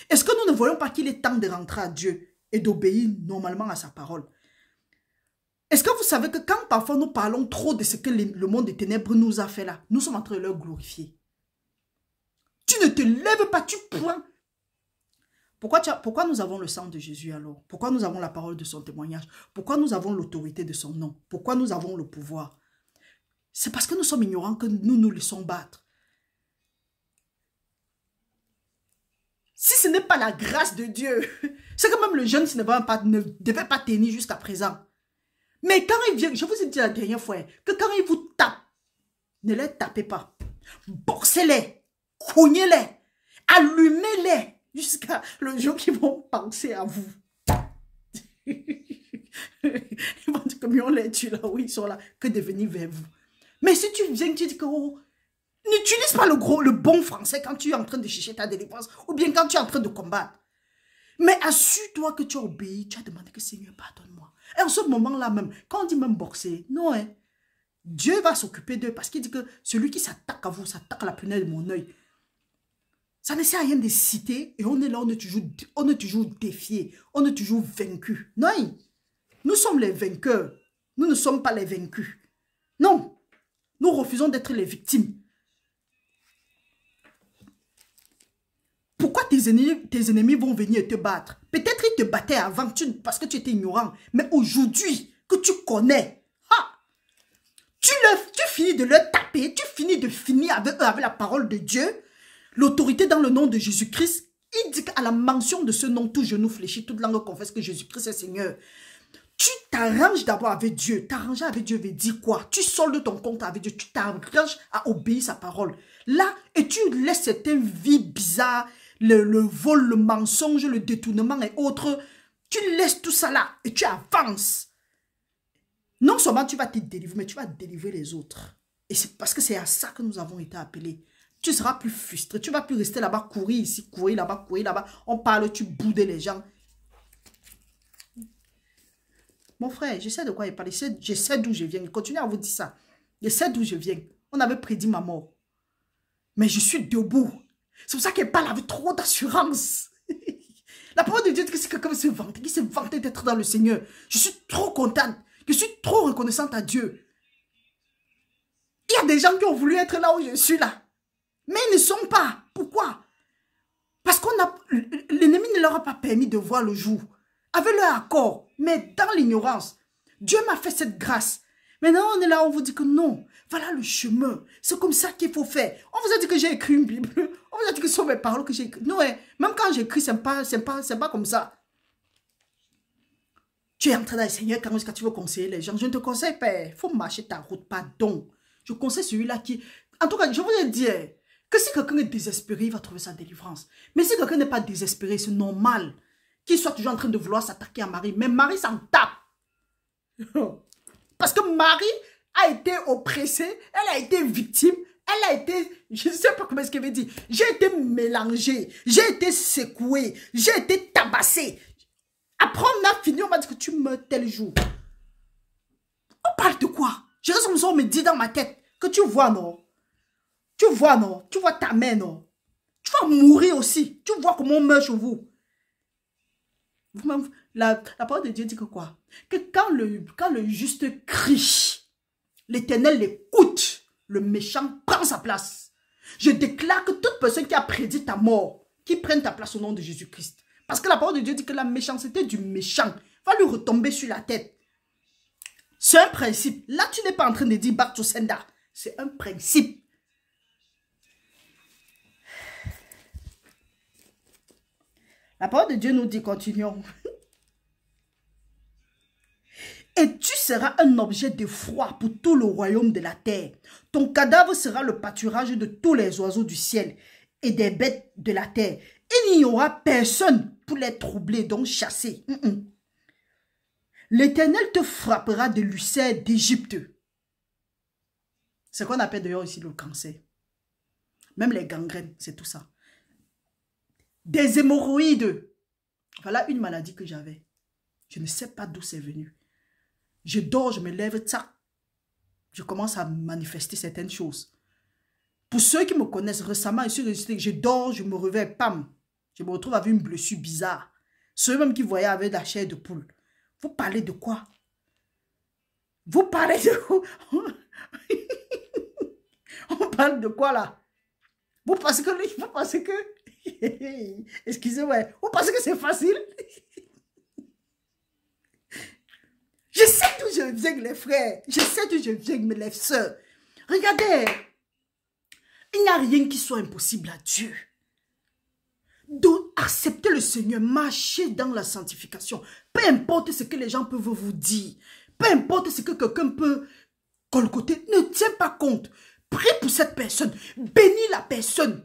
S1: Est-ce que nous ne voyons pas qu'il est temps de rentrer à Dieu et d'obéir normalement à sa parole? Est-ce que vous savez que quand parfois nous parlons trop de ce que le monde des ténèbres nous a fait là, nous sommes en train de leur glorifier? Tu ne te lèves pas, tu prends. Pourquoi nous avons le sang de Jésus alors? Pourquoi nous avons la parole de son témoignage? Pourquoi nous avons l'autorité de son nom? Pourquoi nous avons le pouvoir? C'est parce que nous sommes ignorants que nous nous laissons battre. Si ce n'est pas la grâce de Dieu, c'est que même le jeune ne devait pas tenir jusqu'à présent. Mais quand il vient, je vous ai dit la dernière fois, que quand il vous tape, ne les tapez pas. Boxez-les, cognez-les, allumez-les jusqu'à le jour qu'ils vont penser à vous. Ils vont dire que on les tue là où ils sont là, que de venir vers vous. Mais si tu viens, tu dis que oh, n'utilise pas le bon français quand tu es en train de chercher ta délivrance ou bien quand tu es en train de combattre. Mais assure-toi que tu as obéi, tu as demandé que Seigneur, pardonne-moi. Et en ce moment-là même, quand on dit même boxer, non, hein, Dieu va s'occuper d'eux parce qu'il dit que celui qui s'attaque à vous, s'attaque à la prunelle de mon œil. Ça ne sert à rien de citer et on est là, on est toujours défié, on est toujours vaincu. Non, nous sommes les vainqueurs, nous ne sommes pas les vaincus. Non, nous refusons d'être les victimes. Pourquoi tes ennemis vont venir te battre? Peut-être ils te battaient avant parce que tu étais ignorant. Mais aujourd'hui, que tu connais, tu finis de leur taper, tu finis de finir avec eux, avec la parole de Dieu, l'autorité dans le nom de Jésus-Christ. Il dit qu'à la mention de ce nom, tout genou fléchit, toute langue confesse que Jésus-Christ est Seigneur. Tu t'arranges d'abord avec Dieu. T'arranger avec Dieu veut dire quoi? Tu soldes ton compte avec Dieu. Tu t'arranges à obéir sa parole. Là, et tu laisses certaines vies bizarres, le vol, le mensonge, le détournement et autres. Tu laisses tout ça là et tu avances. Non seulement tu vas te délivrer, mais tu vas délivrer les autres. Et c'est parce que c'est à ça que nous avons été appelés. Tu seras plus frustré. Tu ne vas plus rester là-bas, courir ici, courir là-bas, courir là-bas. On parle, tu boudes les gens. Mon frère, je sais de quoi il parle. Je sais d'où je viens. Je continue à vous dire ça. Je sais d'où je viens. On avait prédit ma mort. Mais je suis debout. C'est pour ça qu'elle parle avec trop d'assurance. La parole de Dieu dit que c'est quelqu'un qui s'est vanté d'être dans le Seigneur. Je suis trop contente. Je suis trop reconnaissante à Dieu. Il y a des gens qui ont voulu être là où je suis là. Mais ils ne sont pas. Pourquoi? Parce l'ennemi ne leur a pas permis de voir le jour. Avec leur accord. Mais dans l'ignorance. Dieu m'a fait cette grâce. Maintenant, on est là, on vous dit que non. Voilà le chemin. C'est comme ça qu'il faut faire. On vous a dit que j'ai écrit une Bible. On vous a dit que ce sont mes paroles que j'ai écrites. Non, même quand j'écris, c'est pas comme ça. Tu es en train d'aller, Seigneur, quand tu veux conseiller les gens. Je ne te conseille pas. Il faut marcher ta route, pardon. Je conseille celui-là qui... En tout cas, je vous ai dit que si quelqu'un est désespéré, il va trouver sa délivrance. Mais si quelqu'un n'est pas désespéré, c'est normal qu'il soit toujours en train de vouloir s'attaquer à Marie. Mais Marie s'en tape. Parce que Marie a été oppressée, elle a été victime, elle a été, je ne sais pas comment est-ce qu'elle veut dire, j'ai été mélangée, j'ai été secouée, j'ai été tabassée. Après on a fini, on m'a dit que tu meurs tel jour. On parle de quoi? Je reste comme ça, on me dit dans ma tête que tu vois, non? Tu vois, non? Tu vois ta mère, non? Tu vas mourir aussi. Tu vois comment on meurt chez vous. La parole de Dieu dit que quoi? Que quand le juste crie, l'Éternel l'écoute, le méchant prend sa place. Je déclare que toute personne qui a prédit ta mort, qui prenne ta place au nom de Jésus-Christ. Parce que la parole de Dieu dit que la méchanceté du méchant va lui retomber sur la tête. C'est un principe. Là, tu n'es pas en train de dire Back to Sender. C'est un principe. La parole de Dieu nous dit, continuons. Et tu seras un objet de froid pour tout le royaume de la terre. Ton cadavre sera le pâturage de tous les oiseaux du ciel et des bêtes de la terre. Il n'y aura personne pour les troubler, donc chasser. L'Éternel te frappera de l'ulcère d'Égypte. C'est ce qu'on appelle d'ailleurs ici le cancer. Même les gangrènes, c'est tout ça. Des hémorroïdes. Voilà une maladie que j'avais. Je ne sais pas d'où c'est venu. Je dors, je me lève, ça. Je commence à manifester certaines choses. Pour ceux qui me connaissent récemment, je dors, je me réveille, pam. Je me retrouve avec une blessure bizarre. Ceux même qui voyaient avec la chair de poule. Vous parlez de quoi? Vous parlez de quoi? On parle de quoi là? Vous pensez que... Excusez-moi. Vous pensez que c'est facile? Je sais d'où je viens, les frères. Je sais d'où je viens, mes sœurs. Regardez. Il n'y a rien qui soit impossible à Dieu. Donc, Acceptez le Seigneur, marchez dans la sanctification. Peu importe ce que les gens peuvent vous dire, peu importe ce que quelqu'un peut colcoter, ne tiens pas compte. Prie pour cette personne, bénis la personne.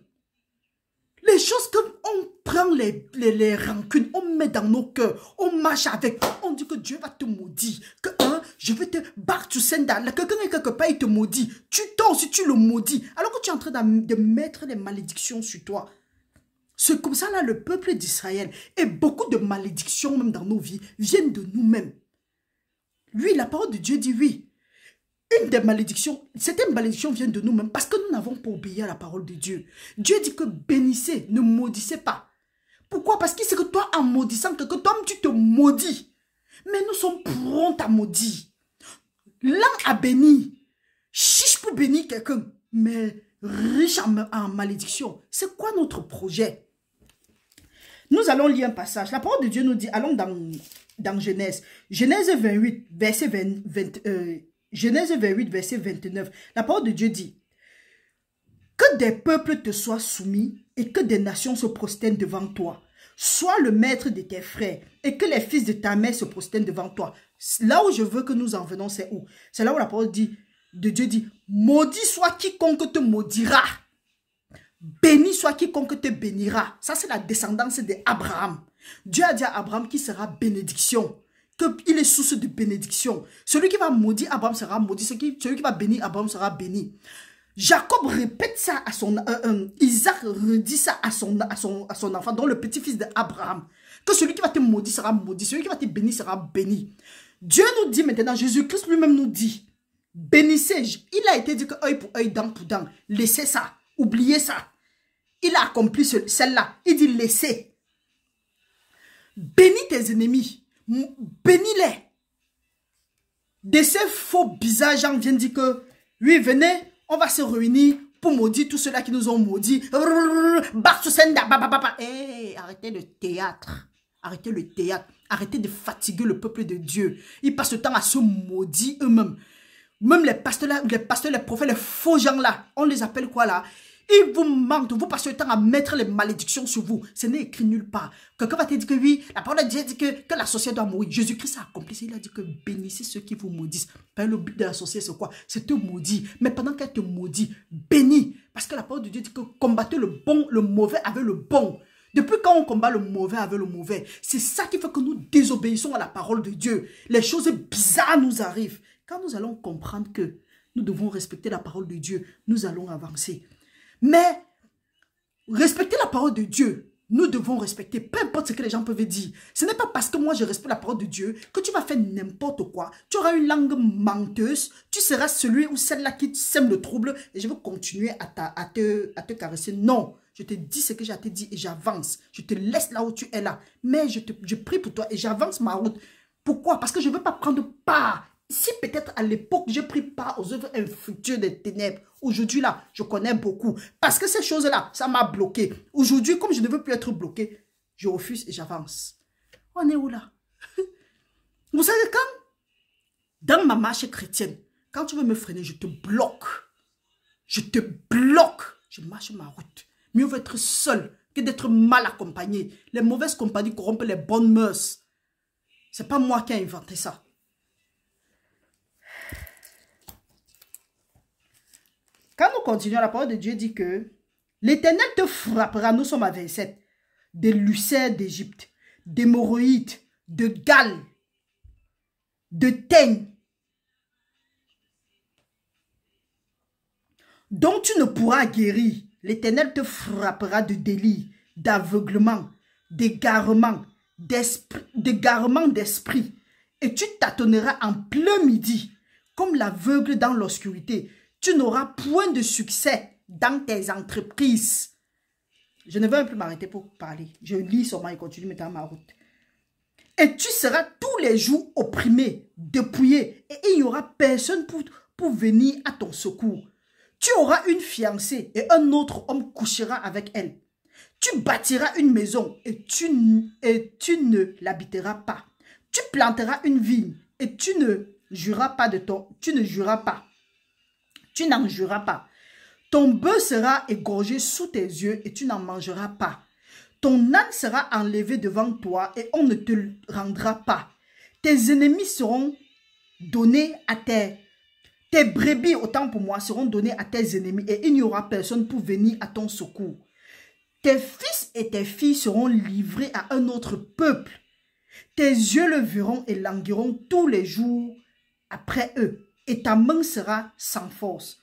S1: Les choses qu'on prend les rancunes, on met dans nos cœurs, on marche avec, on dit que Dieu va te maudire, que je vais te battre tu senda, quelqu'un est quelque part, il te maudit, tu tords si tu le maudis, alors que tu es en train de mettre des malédictions sur toi. C'est comme ça là le peuple d'Israël, et beaucoup de malédictions même dans nos vies viennent de nous-mêmes. Oui, la parole de Dieu dit oui. Une des malédictions, certaines malédictions viennent de nous-mêmes parce que nous n'avons pas obéi à la parole de Dieu. Dieu dit que bénissez, ne maudissez pas. Pourquoi? Parce qu'il sait que toi, en maudissant quelqu'un, toi-même tu te maudis. Mais nous sommes prompts à maudire. Lent à bénir. Chiche pour bénir quelqu'un, mais riche en malédiction. C'est quoi notre projet? Nous allons lire un passage. La parole de Dieu nous dit, allons dans Genèse. Genèse 28, verset 29, la parole de Dieu dit que des peuples te soient soumis et que des nations se prosternent devant toi. Sois le maître de tes frères et que les fils de ta mère se prosternent devant toi. Là où je veux que nous en venons, c'est où? C'est là où la parole de Dieu dit, maudit soit quiconque te maudira. Béni soit quiconque te bénira. Ça, c'est la descendance d'Abraham. Dieu a dit à Abraham qu'il sera bénédiction. Qu'il est source de bénédiction. Celui qui va maudire Abraham sera maudit. Celui qui va bénir Abraham sera béni. Jacob répète ça à son... Isaac redit ça à son enfant, dont le petit-fils d'Abraham. Que celui qui va te maudire sera maudit. Celui qui va te bénir sera béni. Dieu nous dit maintenant, Jésus-Christ lui-même nous dit, bénissez. Il a été dit que œil pour œil, dent pour dent. Laissez ça. Oubliez ça. Il a accompli celle-là. Il dit laissez. Bénis tes ennemis. Bénis-les. De ces faux bizarres gens viennent dire que oui, venez, on va se réunir pour maudire tous ceux-là qui nous ont maudits. Hey, arrêtez le théâtre. Arrêtez le théâtre. Arrêtez de fatiguer le peuple de Dieu. Ils passent le temps à se maudire eux-mêmes. Même les pasteurs, les prophètes, les faux gens là, on les appelle quoi là? Ils vous mentent, vous passez le temps à mettre les malédictions sur vous. Ce n'est écrit nulle part. Quelqu'un va te dire que oui, la parole de Dieu dit que l'associé doit mourir. Jésus-Christ a accompli ça. Il a dit que bénissez ceux qui vous maudissent. Le but de l'associé, c'est quoi? C'est te maudire. Mais pendant qu'elle te maudit, bénis. Parce que la parole de Dieu dit que combattez le bon, le mauvais avec le bon. Depuis quand on combat le mauvais avec le mauvais, c'est ça qui fait que nous désobéissons à la parole de Dieu. Les choses bizarres nous arrivent. Quand nous allons comprendre que nous devons respecter la parole de Dieu, nous allons avancer. Mais respecter la parole de Dieu, nous devons respecter, peu importe ce que les gens peuvent dire. Ce n'est pas parce que moi je respecte la parole de Dieu que tu vas faire n'importe quoi. Tu auras une langue menteuse, tu seras celui ou celle-là qui sème le trouble et je vais continuer à te caresser. Non, je te dis ce que j'ai à te dire et j'avance. Je te laisse là où tu es là. Mais je prie pour toi et j'avance ma route. Pourquoi? Parce que je ne veux pas prendre part. Si peut-être à l'époque, j'ai pris part aux œuvres infructueuses des ténèbres, aujourd'hui là, je connais beaucoup. Parce que ces choses-là, ça m'a bloqué. Aujourd'hui, comme je ne veux plus être bloqué, je refuse et j'avance. On est où là? Vous savez quand? Dans ma marche chrétienne, quand tu veux me freiner, je te bloque. Je te bloque. Je marche ma route. Mieux vaut être seul que d'être mal accompagné. Les mauvaises compagnies corrompent les bonnes mœurs. C'est pas moi qui ai inventé ça. Quand nous continuons, la parole de Dieu dit que l'Éternel te frappera, nous sommes à 27, des lucères d'Égypte, d'hémorroïdes, de Galles, de teignes, dont tu ne pourras guérir. L'Éternel te frappera de délire, d'aveuglement, d'égarement, d'esprit, et tu tâtonneras en plein midi, comme l'aveugle dans l'obscurité. Tu n'auras point de succès dans tes entreprises. Je ne vais même plus m'arrêter pour parler. Je lis seulement et continue maintenant ma route. Et tu seras tous les jours opprimé, dépouillé, et il n'y aura personne pour venir à ton secours. Tu auras une fiancée et un autre homme couchera avec elle. Tu bâtiras une maison et tu ne l'habiteras pas. Tu planteras une vigne et tu ne jureras pas. Tu n'en jureras pas. Ton bœuf sera égorgé sous tes yeux et tu n'en mangeras pas. Ton âne sera enlevé devant toi et on ne te le rendra pas. Tes ennemis seront donnés à tes brebis, autant pour moi, seront donnés à tes ennemis et il n'y aura personne pour venir à ton secours. Tes fils et tes filles seront livrés à un autre peuple. Tes yeux le verront et languiront tous les jours après eux et ta main sera sans force.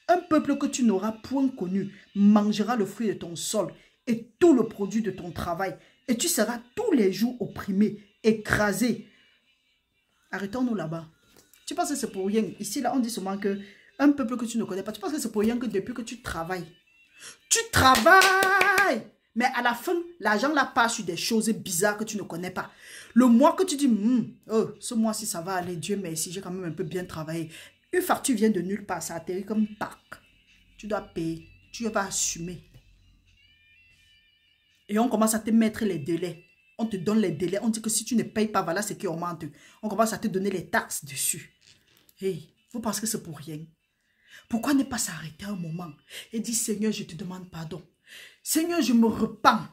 S1: Un peuple que tu n'auras point connu mangera le fruit de ton sol et tout le produit de ton travail et tu seras tous les jours opprimé, écrasé. Arrêtons-nous là-bas. Tu penses que c'est pour rien? Ici, là, on dit seulement que un peuple que tu ne connais pas, tu penses que c'est pour rien que depuis que tu travailles, mais à la fin, l'argent là passe sur des choses bizarres que tu ne connais pas. Le mois que tu dis, oh, ce mois-ci, ça va aller, Dieu merci, j'ai quand même un peu bien travaillé. Une facture vient de nulle part, ça atterrit comme pack. Tu dois payer, tu vas assumer. Et on commence à te mettre les délais. On te donne les délais, on dit que si tu ne payes pas, voilà ce qui augmente. On commence à te donner les taxes dessus. Hey, vous pensez que c'est pour rien? Pourquoi ne pas s'arrêter un moment et dire, Seigneur, je te demande pardon. Seigneur, je me repens.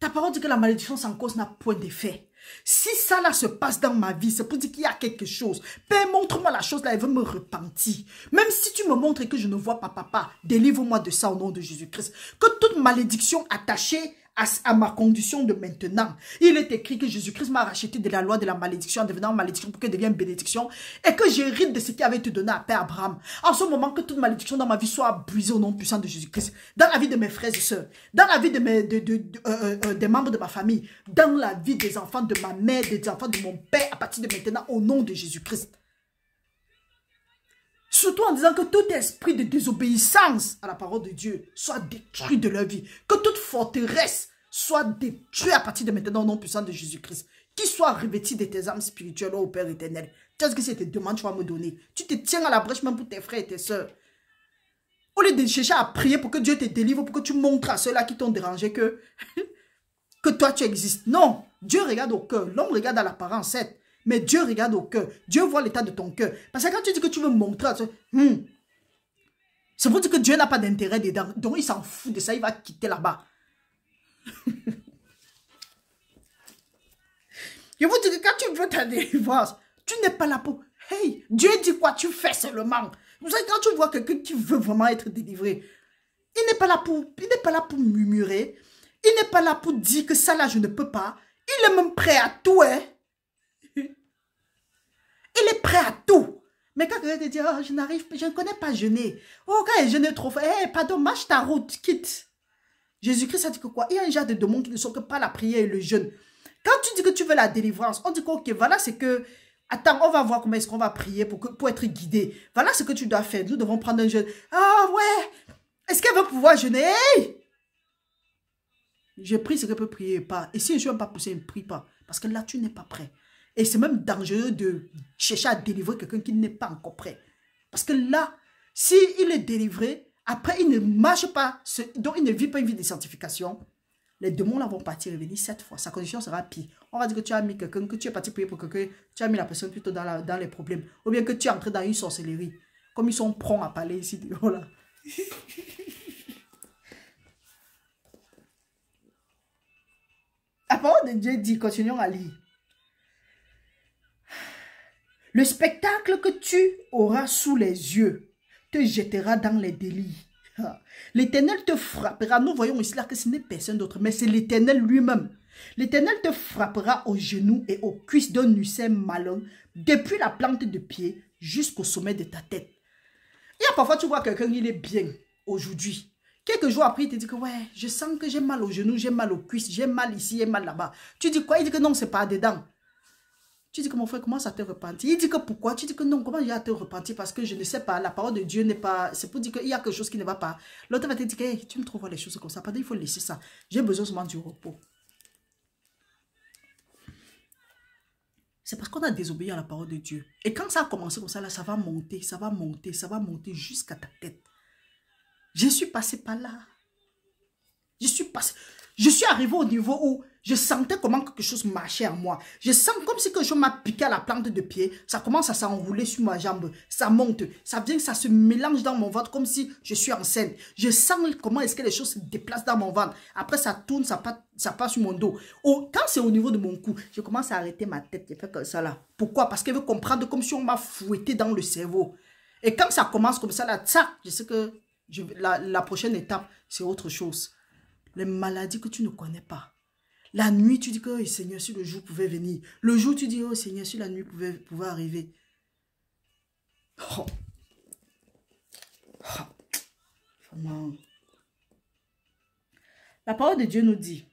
S1: Ta parole dit que la malédiction sans cause n'a point d'effet. Si ça là se passe dans ma vie, c'est pour dire qu'il y a quelque chose. Père, montre-moi la chose là, elle veut me repentir. Même si tu me montres que je ne vois pas, papa, délivre-moi de ça au nom de Jésus-Christ. Que toute malédiction attachée à ma condition de maintenant. Il est écrit que Jésus-Christ m'a racheté de la loi de la malédiction en devenant malédiction pour qu'elle devienne bénédiction et que j'hérite de ce qui avait été donné à Père Abraham. En ce moment, que toute malédiction dans ma vie soit brisée au nom puissant de Jésus-Christ. Dans la vie de mes frères et sœurs, dans la vie des membres de ma famille, dans la vie des enfants de ma mère, des enfants de mon père, à partir de maintenant, au nom de Jésus-Christ. Surtout en disant que tout esprit de désobéissance à la parole de Dieu soit détruit de leur vie. Que toute forteresse soit détruite à partir de maintenant au nom puissant de Jésus-Christ. Qu'il soit revêtu de tes âmes spirituelles au Père éternel. Tu sais ce que c'est tes demandes, tu vas me donner. Tu te tiens à la brèche même pour tes frères et tes soeurs. Au lieu de chercher à prier pour que Dieu te délivre, pour que tu montres à ceux-là qui t'ont dérangé que toi tu existes. Non, Dieu regarde au cœur. L'homme regarde à l'apparence, certes. Mais Dieu regarde au cœur. Dieu voit l'état de ton cœur. Parce que quand tu dis que tu veux montrer, c'est pour dire que Dieu n'a pas d'intérêt dedans. Donc il s'en fout de ça, il va quitter là-bas. Je vous dis que quand tu veux ta délivrance, tu n'es pas là pour... Hey, Dieu dit quoi, tu fais seulement. Vous savez, quand tu vois quelqu'un qui veut vraiment être délivré, il n'est pas là pour murmurer. Il n'est pas là pour dire que ça là, je ne peux pas. Il est même prêt à tout, hein. Il est prêt à tout. Mais quand quelqu'un te dit, oh, je ne connais pas jeûner. Oh, quand il jeûne trop fort, hey, pardon, marche ta route, quitte. Jésus-Christ a dit que quoi? Il y a un genre de démons qui ne sont que par la prière et le jeûne. Quand tu dis que tu veux la délivrance, on dit que, ok, voilà, c'est que, attends, on va voir comment est-ce qu'on va prier pour être guidé. Voilà ce que tu dois faire. Nous devons prendre un jeûne. Ah ouais, est-ce qu'elle veut pouvoir jeûner? Hey! Je prie ce qu'elle peut prier pas. Et si je ne veux pas pousser, elle ne prie pas. Parce que là, tu n'es pas prêt. Et c'est même dangereux de chercher à délivrer quelqu'un qui n'est pas encore prêt. Parce que là, s'il est délivré, après il ne marche pas, donc il ne vit pas une vie de sanctification, les démons là vont partir et revenir 7 fois. Sa condition sera pire. On va dire que tu as mis quelqu'un, que tu es parti prier pour quelqu'un, tu as mis la personne plutôt dans les problèmes. Ou bien que tu es entré dans une sorcellerie. Comme ils sont prompts à parler ici. Voilà. La parole de Dieu dit, continuons à lire. Le spectacle que tu auras sous les yeux te jettera dans les délits. L'Éternel te frappera. Nous voyons ici là que ce n'est personne d'autre, mais c'est l'Éternel lui-même. L'Éternel te frappera aux genoux et aux cuisses d'un huissier malin, depuis la plante de pied jusqu'au sommet de ta tête. Il y a parfois, tu vois quelqu'un, il est bien aujourd'hui. Quelques jours après, il te dit que ouais, je sens que j'ai mal aux genoux, j'ai mal aux cuisses, j'ai mal ici, j'ai mal là-bas. Tu dis quoi? Il dit que non, c'est pas dedans. Tu dis que mon frère, comment ça te repentir? Il dit que pourquoi? Tu dis que non, comment il va te repentir? Parce que je ne sais pas, la parole de Dieu n'est pas... C'est pour dire qu'il y a quelque chose qui ne va pas. L'autre va te dire que hey, tu me trouves les choses comme ça. Pardon, il faut laisser ça. J'ai besoin seulement du repos. C'est parce qu'on a désobéi à la parole de Dieu. Et quand ça a commencé comme ça, là, ça va monter, ça va monter, ça va monter jusqu'à ta tête. Je suis passé par là. Je suis passé... Je suis arrivé au niveau où je sentais comment quelque chose marchait en moi. Je sens comme si quelque chose m'a piqué à la plante de pied. Ça commence à s'enrouler sur ma jambe. Ça monte. Ça vient, ça se mélange dans mon ventre comme si je suis enceinte. Je sens comment est-ce que les choses se déplacent dans mon ventre. Après, ça tourne, ça passe sur mon dos. Quand c'est au niveau de mon cou, je commence à arrêter ma tête. Je fais comme ça là. Pourquoi? Parce qu'elle veut comprendre comme si on m'a fouetté dans le cerveau. Et quand ça commence comme ça là, tsac, je sais que la prochaine étape, c'est autre chose. Les maladies que tu ne connais pas. La nuit, tu dis que oh, Seigneur, si le jour pouvait venir. Le jour, tu dis, oh Seigneur, si la nuit pouvait arriver. Oh. Oh. Vraiment. La parole de Dieu nous dit,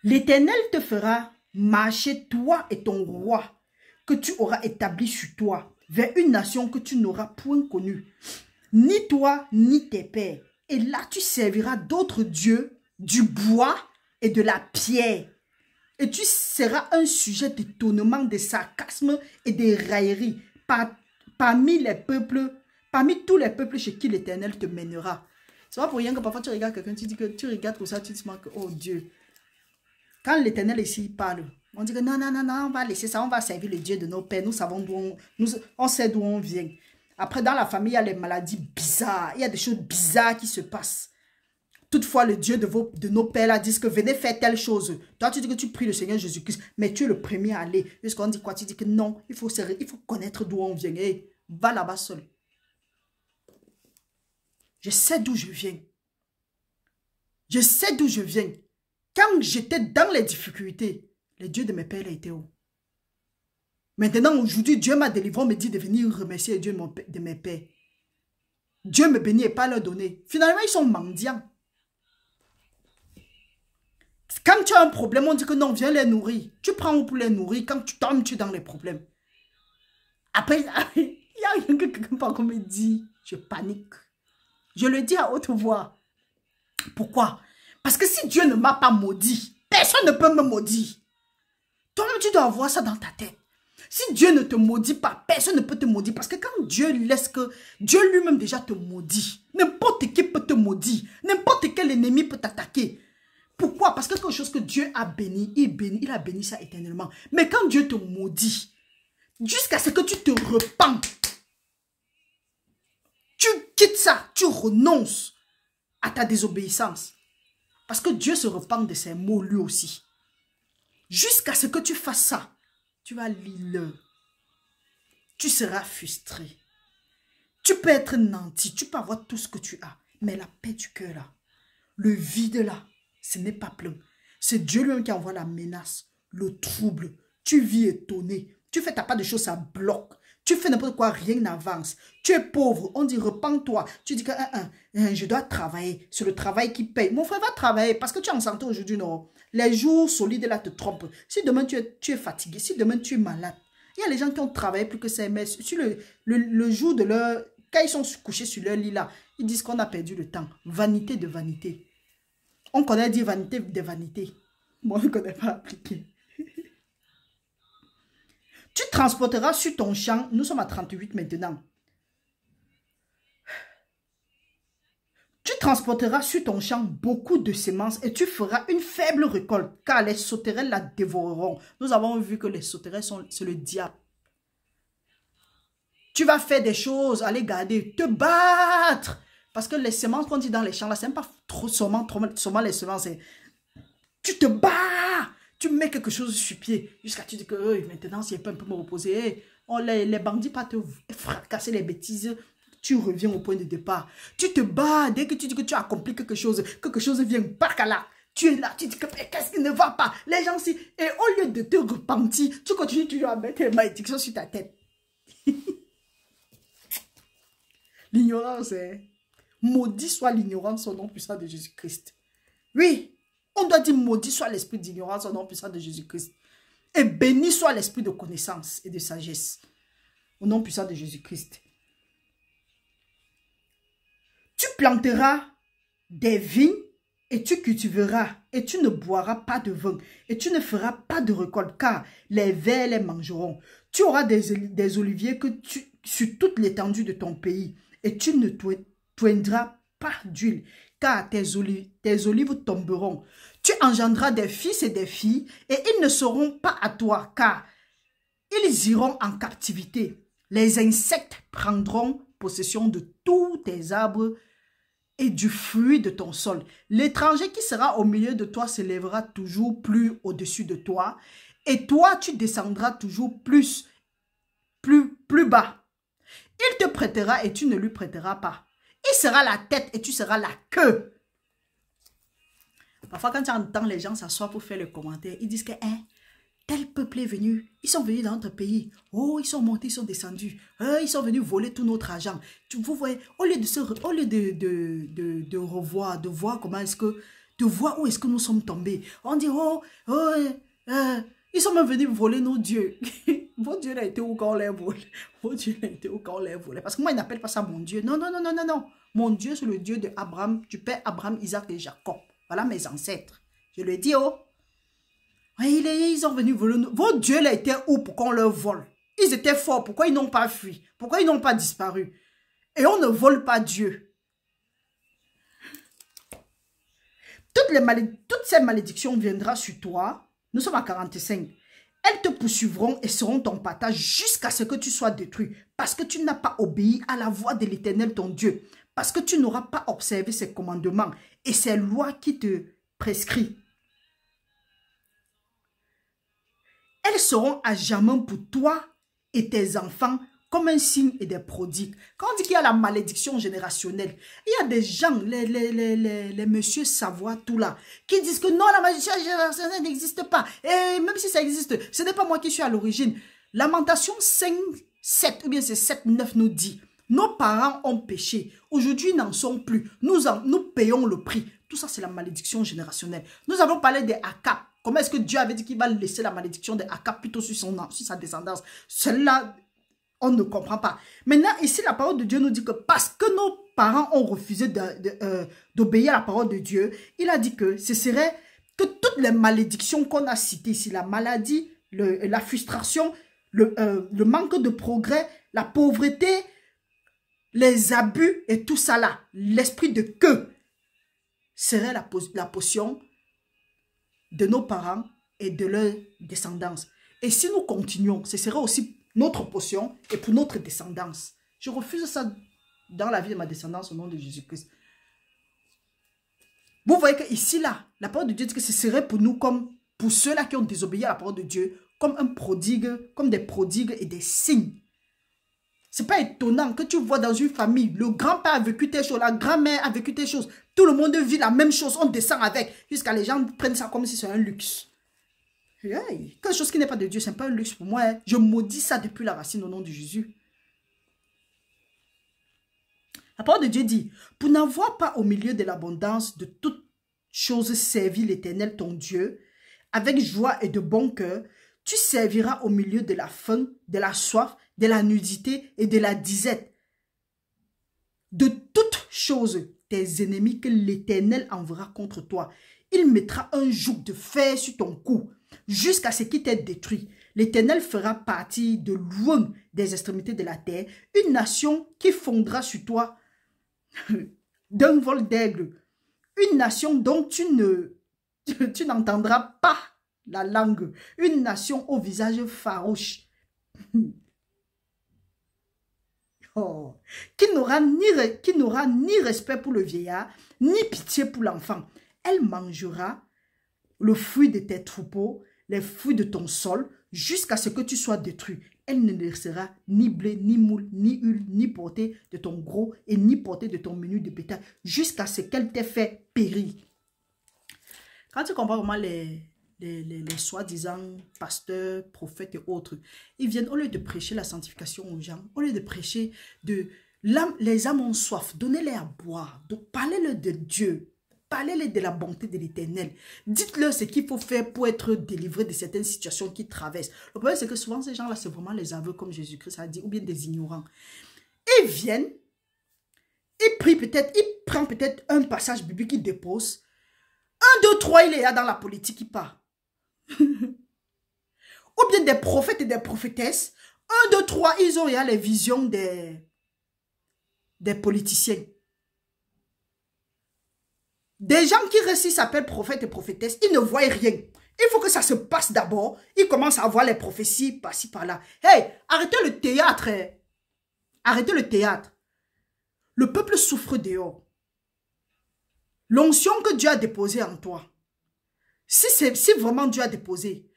S1: l'Éternel te fera marcher, toi et ton roi, que tu auras établi sur toi, vers une nation que tu n'auras point connue, ni toi, ni tes pères. Et là, tu serviras d'autres dieux, du bois et de la pierre. Et tu seras un sujet d'étonnement, de sarcasme et de raillerie parmi les peuples, parmi tous les peuples chez qui l'Éternel te mènera. C'est pas pour rien que parfois tu regardes quelqu'un, tu dis que tu regardes comme ça, tu te dis que oh Dieu. Quand l'Éternel ici parle, on dit que non, non, non, non, on va laisser ça, on va servir le Dieu de nos pères. Nous savons d'où on sait d'où on vient. Après, dans la famille, il y a les maladies bizarres. Il y a des choses bizarres qui se passent. Toutefois, le Dieu de nos pères là dit que venez faire telle chose. Toi, tu dis que tu pries le Seigneur Jésus-Christ, mais tu es le premier à aller. Jusqu'on dit quoi? Tu dis que non, il faut connaître d'où on vient. Hey, va là-bas seul. Je sais d'où je viens. Je sais d'où je viens. Quand j'étais dans les difficultés, le Dieu de mes pères était où? Maintenant, aujourd'hui, Dieu m'a délivré, on me dit de venir remercier le Dieu de mes pères. Dieu me bénit et pas leur donner. Finalement, ils sont mendiants. Quand tu as un problème, on dit que non, viens les nourrir. Tu prends où pour les nourrir? Quand tu tombes, tu es dans les problèmes. Après, il y a rien que quelqu'un par contre me dit, je panique. Je le dis à haute voix. Pourquoi? Parce que si Dieu ne m'a pas maudit, personne ne peut me maudire. Toi-même, tu dois avoir ça dans ta tête. Si Dieu ne te maudit pas, personne ne peut te maudire. Parce que quand Dieu laisse que Dieu lui-même déjà te maudit, n'importe qui peut te maudire. N'importe quel ennemi peut t'attaquer. Pourquoi? Parce que quelque chose que Dieu a béni, il a béni ça éternellement. Mais quand Dieu te maudit, jusqu'à ce que tu te repens, tu quittes ça, tu renonces à ta désobéissance. Parce que Dieu se repent de ses mots lui aussi. Jusqu'à ce que tu fasses ça, tu vas lire. Tu seras frustré. Tu peux être nanti, tu peux avoir tout ce que tu as. Mais la paix du cœur là, le vide là, ce n'est pas plein. C'est Dieu lui-même qui envoie la menace, le trouble. Tu vis étonné. Tu fais ta part de choses, ça bloque. Tu fais n'importe quoi, rien n'avance. Tu es pauvre, on dit repens-toi. Tu dis que je dois travailler. C'est le travail qui paye. Mon frère va travailler parce que tu es en santé aujourd'hui, non? Les jours solides là te trompent. Si demain tu es fatigué, si demain tu es malade, il y a les gens qui ont travaillé plus que ça. Mais sur le jour de leur... Quand ils sont couchés sur leur lit là, ils disent qu'on a perdu le temps. Vanité de vanité. On connaît dire vanité de vanité. Moi, je ne connais pas appliquer. Tu transporteras sur ton champ, nous sommes à 38 maintenant. Tu transporteras sur ton champ beaucoup de semences et tu feras une faible récolte, car les sauterelles la dévoreront. Nous avons vu que les sauterelles, c'est le diable. Tu vas faire des choses, aller garder, te battre. Parce que les semences qu'on dit dans les champs, là, ce n'est pas seulement les semences. Tu te bats. Tu mets quelque chose sur pied. Jusqu'à tu dis que maintenant, si je peux un peu me reposer. Les bandits pas te fracasser les bêtises. Tu reviens au point de départ. Tu te bats. Dès que tu dis que tu as accompli quelque chose vient par là. Tu es là, tu dis que qu'est-ce qui ne va pas? Les gens, si. Et au lieu de te repentir, tu continues toujours à mettre les malédictions sur ta tête. L'ignorance, hein. Maudit soit l'ignorance au nom puissant de Jésus-Christ. Oui, on doit dire maudit soit l'esprit d'ignorance au nom puissant de Jésus-Christ. Et béni soit l'esprit de connaissance et de sagesse au nom puissant de Jésus-Christ. Tu planteras des vignes et tu cultiveras et tu ne boiras pas de vin et tu ne feras pas de récolte car les vers les mangeront. Tu auras des oliviers sur toute l'étendue de ton pays et tu ne toindras pas d'huile car tes olives tomberont. Tu engendras des fils et des filles, et ils ne seront pas à toi, car ils iront en captivité. Les insectes prendront possession de tous tes arbres et du fruit de ton sol. L'étranger qui sera au milieu de toi s'élèvera toujours plus au-dessus de toi, et toi, tu descendras toujours plus bas. Il te prêtera et tu ne lui prêteras pas. Il sera la tête et tu seras la queue. Parfois, quand tu entends les gens s'asseoir pour faire le commentaire, ils disent que tel peuple est venu. Ils sont venus dans notre pays. Oh, ils sont montés, ils sont descendus. Ils sont venus voler tout notre argent. Vous voyez, au lieu de revoir, de voir comment est-ce que, de voir où est-ce que nous sommes tombés. On dit, ils sont même venus voler nos dieux. Vos dieux n'a été où quand on les vole. Vos dieux n'a été où quand on les vole. Parce que moi, ils n'appellent pas ça mon Dieu. Non, non, non, non, non, non. Mon Dieu, c'est le Dieu de Abraham, du père Abraham, Isaac et Jacob. Voilà mes ancêtres. Je le dis, oh. Ils sont venus voler. Vos dieux là étaient où pour qu'on leur vole? Ils étaient forts. Pourquoi ils n'ont pas fui? Pourquoi ils n'ont pas disparu? Et on ne vole pas Dieu. Toutes ces malédictions viendront sur toi. Nous sommes à 45. Elles te poursuivront et seront ton partage jusqu'à ce que tu sois détruit. Parce que tu n'as pas obéi à la voix de l'Éternel ton Dieu. Parce que tu n'auras pas observé ses commandements et ses lois qui te prescrivent. Elles seront à jamais pour toi et tes enfants comme un signe et des prodigues. Quand on dit qu'il y a la malédiction générationnelle, il y a des gens, les messieurs Savoie, tout là, qui disent que non, la malédiction générationnelle n'existe pas. Et même si ça existe, ce n'est pas moi qui suis à l'origine. Lamentation 5, 7, ou bien c'est 7, 9 nous dit, nos parents ont péché. Aujourd'hui, ils n'en sont plus. Nous payons le prix. Tout ça, c'est la malédiction générationnelle. Nous avons parlé des Akab. Comment est-ce que Dieu avait dit qu'il va laisser la malédiction des Akab plutôt sur sa descendance? Celle-là, on ne comprend pas. Maintenant, ici, la parole de Dieu nous dit que parce que nos parents ont refusé d'obéir à la parole de Dieu, il a dit que ce serait que toutes les malédictions qu'on a citées ici, la maladie, la frustration, le manque de progrès, la pauvreté, les abus et tout ça là, l'esprit de queue, serait la potion de nos parents et de leur descendance. Et si nous continuons, ce serait aussi notre potion et pour notre descendance. Je refuse ça dans la vie de ma descendance au nom de Jésus-Christ. Vous voyez que ici, là, la parole de Dieu dit que ce serait pour nous comme pour ceux-là qui ont désobéi à la parole de Dieu, comme un prodigue, comme des prodigues et des signes. C'est pas étonnant que tu vois dans une famille, le grand-père a vécu telle chose, la grand-mère a vécu telle chose. Tout le monde vit la même chose, on descend avec, jusqu'à les gens prennent ça comme si c'était un luxe. Hey, quelque chose qui n'est pas de Dieu, ce n'est pas un luxe pour moi. Hein. Je maudis ça depuis la racine au nom de Jésus. La parole de Dieu dit, pour n'avoir pas au milieu de l'abondance de toutes choses servi l'Éternel ton Dieu, avec joie et de bon cœur, tu serviras au milieu de la faim, de la soif, de la nudité et de la disette. De toutes choses, tes ennemis que l'Éternel enverra contre toi. Il mettra un joug de fer sur ton cou, jusqu'à ce qu'il t'ait détruit. L'Éternel fera partie de loin des extrémités de la terre, une nation qui fondra sur toi d'un vol d'aigle, une nation dont tu n'entendras pas la langue, une nation au visage farouche, qui n'aura ni respect pour le vieillard, ni pitié pour l'enfant. Elle mangera le fruit de tes troupeaux, les fruits de ton sol, jusqu'à ce que tu sois détruit. Elle ne laissera ni blé, ni moule, ni huile, ni portée de ton gros et ni portée de ton menu de bétail, jusqu'à ce qu'elle t'ait fait périr. Quand tu comprends vraiment les soi-disant pasteurs, prophètes et autres, ils viennent au lieu de prêcher la sanctification aux gens, au lieu de prêcher les âmes ont soif, donnez-les à boire, parlez-leur de Dieu. Parlez-les de la bonté de l'Éternel. Dites-leur ce qu'il faut faire pour être délivré de certaines situations qu'ils traversent. Le problème, c'est que souvent, ces gens-là, c'est vraiment les aveugles, comme Jésus-Christ a dit, ou bien des ignorants. Ils viennent, ils prient peut-être, ils prennent peut-être un passage biblique qu'ils déposent. 1, 2, 3, il est là dans la politique, il part. Ou bien des prophètes et des prophétesses. 1, 2, 3, ils ont les visions des politiciens. Des gens qui restent, ils s'appellent prophètes et prophétesses, ils ne voient rien. Il faut que ça se passe d'abord. Ils commencent à voir les prophéties par-ci, par-là. Hey, arrêtez le théâtre. Hein. Arrêtez le théâtre. Le peuple souffre dehors. L'onction que Dieu a déposée en toi, si vraiment Dieu a déposé,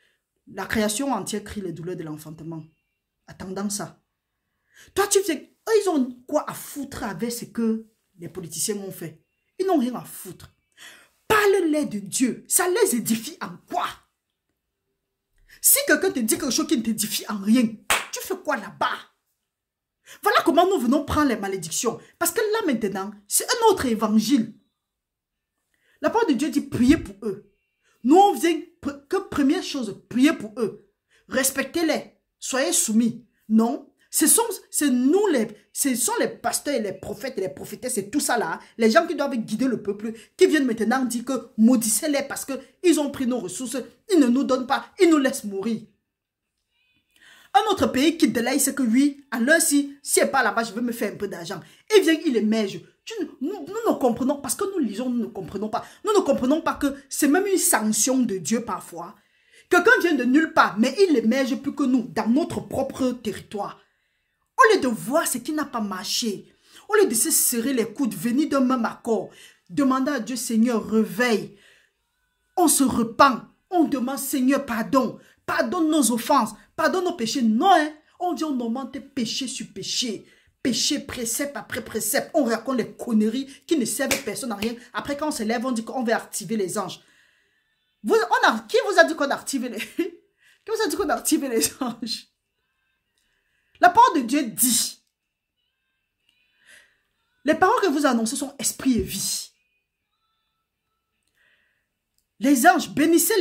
S1: la création entière crie les douleurs de l'enfantement. Attendant ça. Toi, tu fais... Eux, ils ont quoi à foutre avec ce que les politiciens ont fait? Ils n'ont rien à foutre. Parle-les de Dieu. Ça les édifie en quoi? Si quelqu'un te dit quelque chose qui ne t'édifie en rien, tu fais quoi là-bas? Voilà comment nous venons prendre les malédictions. Parce que là maintenant, c'est un autre évangile. La parole de Dieu dit priez pour eux. Nous, on vient que première chose, priez pour eux. Respectez-les. Soyez soumis. Non. Ce sont les pasteurs et les prophètes et les prophétesses et tout ça là, les gens qui doivent guider le peuple, qui viennent maintenant dire que maudissez-les parce qu'ils ont pris nos ressources, ils ne nous donnent pas, ils nous laissent mourir. Un autre pays qui délaisse, c'est que oui, à l'heure si elle n'est pas là-bas, je veux me faire un peu d'argent. Il vient, il émerge. Nous ne comprenons, parce que nous lisons, nous ne comprenons pas. Nous ne comprenons pas que c'est même une sanction de Dieu parfois. Quelqu'un vient de nulle part, mais il émerge plus que nous, dans notre propre territoire. Au lieu de voir ce qui n'a pas marché, au lieu de se serrer les coudes, venir d'un même accord, demander à Dieu, Seigneur, réveille. On se repent, on demande, Seigneur, pardon. Pardonne nos offenses, pardonne nos péchés. Non, hein? On dit on augmente péché sur péché. Péché, précepte après précepte. On raconte les conneries qui ne servent personne à rien. Après, quand on se lève, on dit qu'on va activer les anges. Qui vous a dit qu'on a activé les... Qui vous a dit qu'on a activé les anges? La parole de Dieu dit. Les paroles que vous annoncez sont esprit et vie. Les anges, bénissez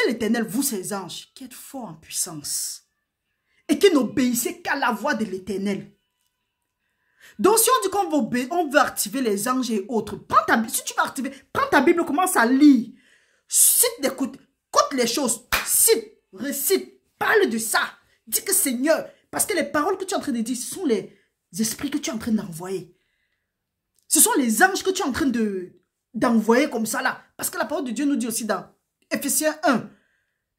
S1: l'Éternel, vous ces anges, qui êtes forts en puissance. Et qui n'obéissez qu'à la voix de l'Éternel. Donc si on dit qu'on veut activer les anges et autres, si tu veux activer, prends ta Bible, commence à lire. Cite d'écoute, écoute les choses, cite, récite, parle de ça. Dis que Seigneur, parce que les paroles que tu es en train de dire, ce sont les esprits que tu es en train d'envoyer. Ce sont les anges que tu es en train d'envoyer comme ça là. Parce que la parole de Dieu nous dit aussi dans Ephésiens 1,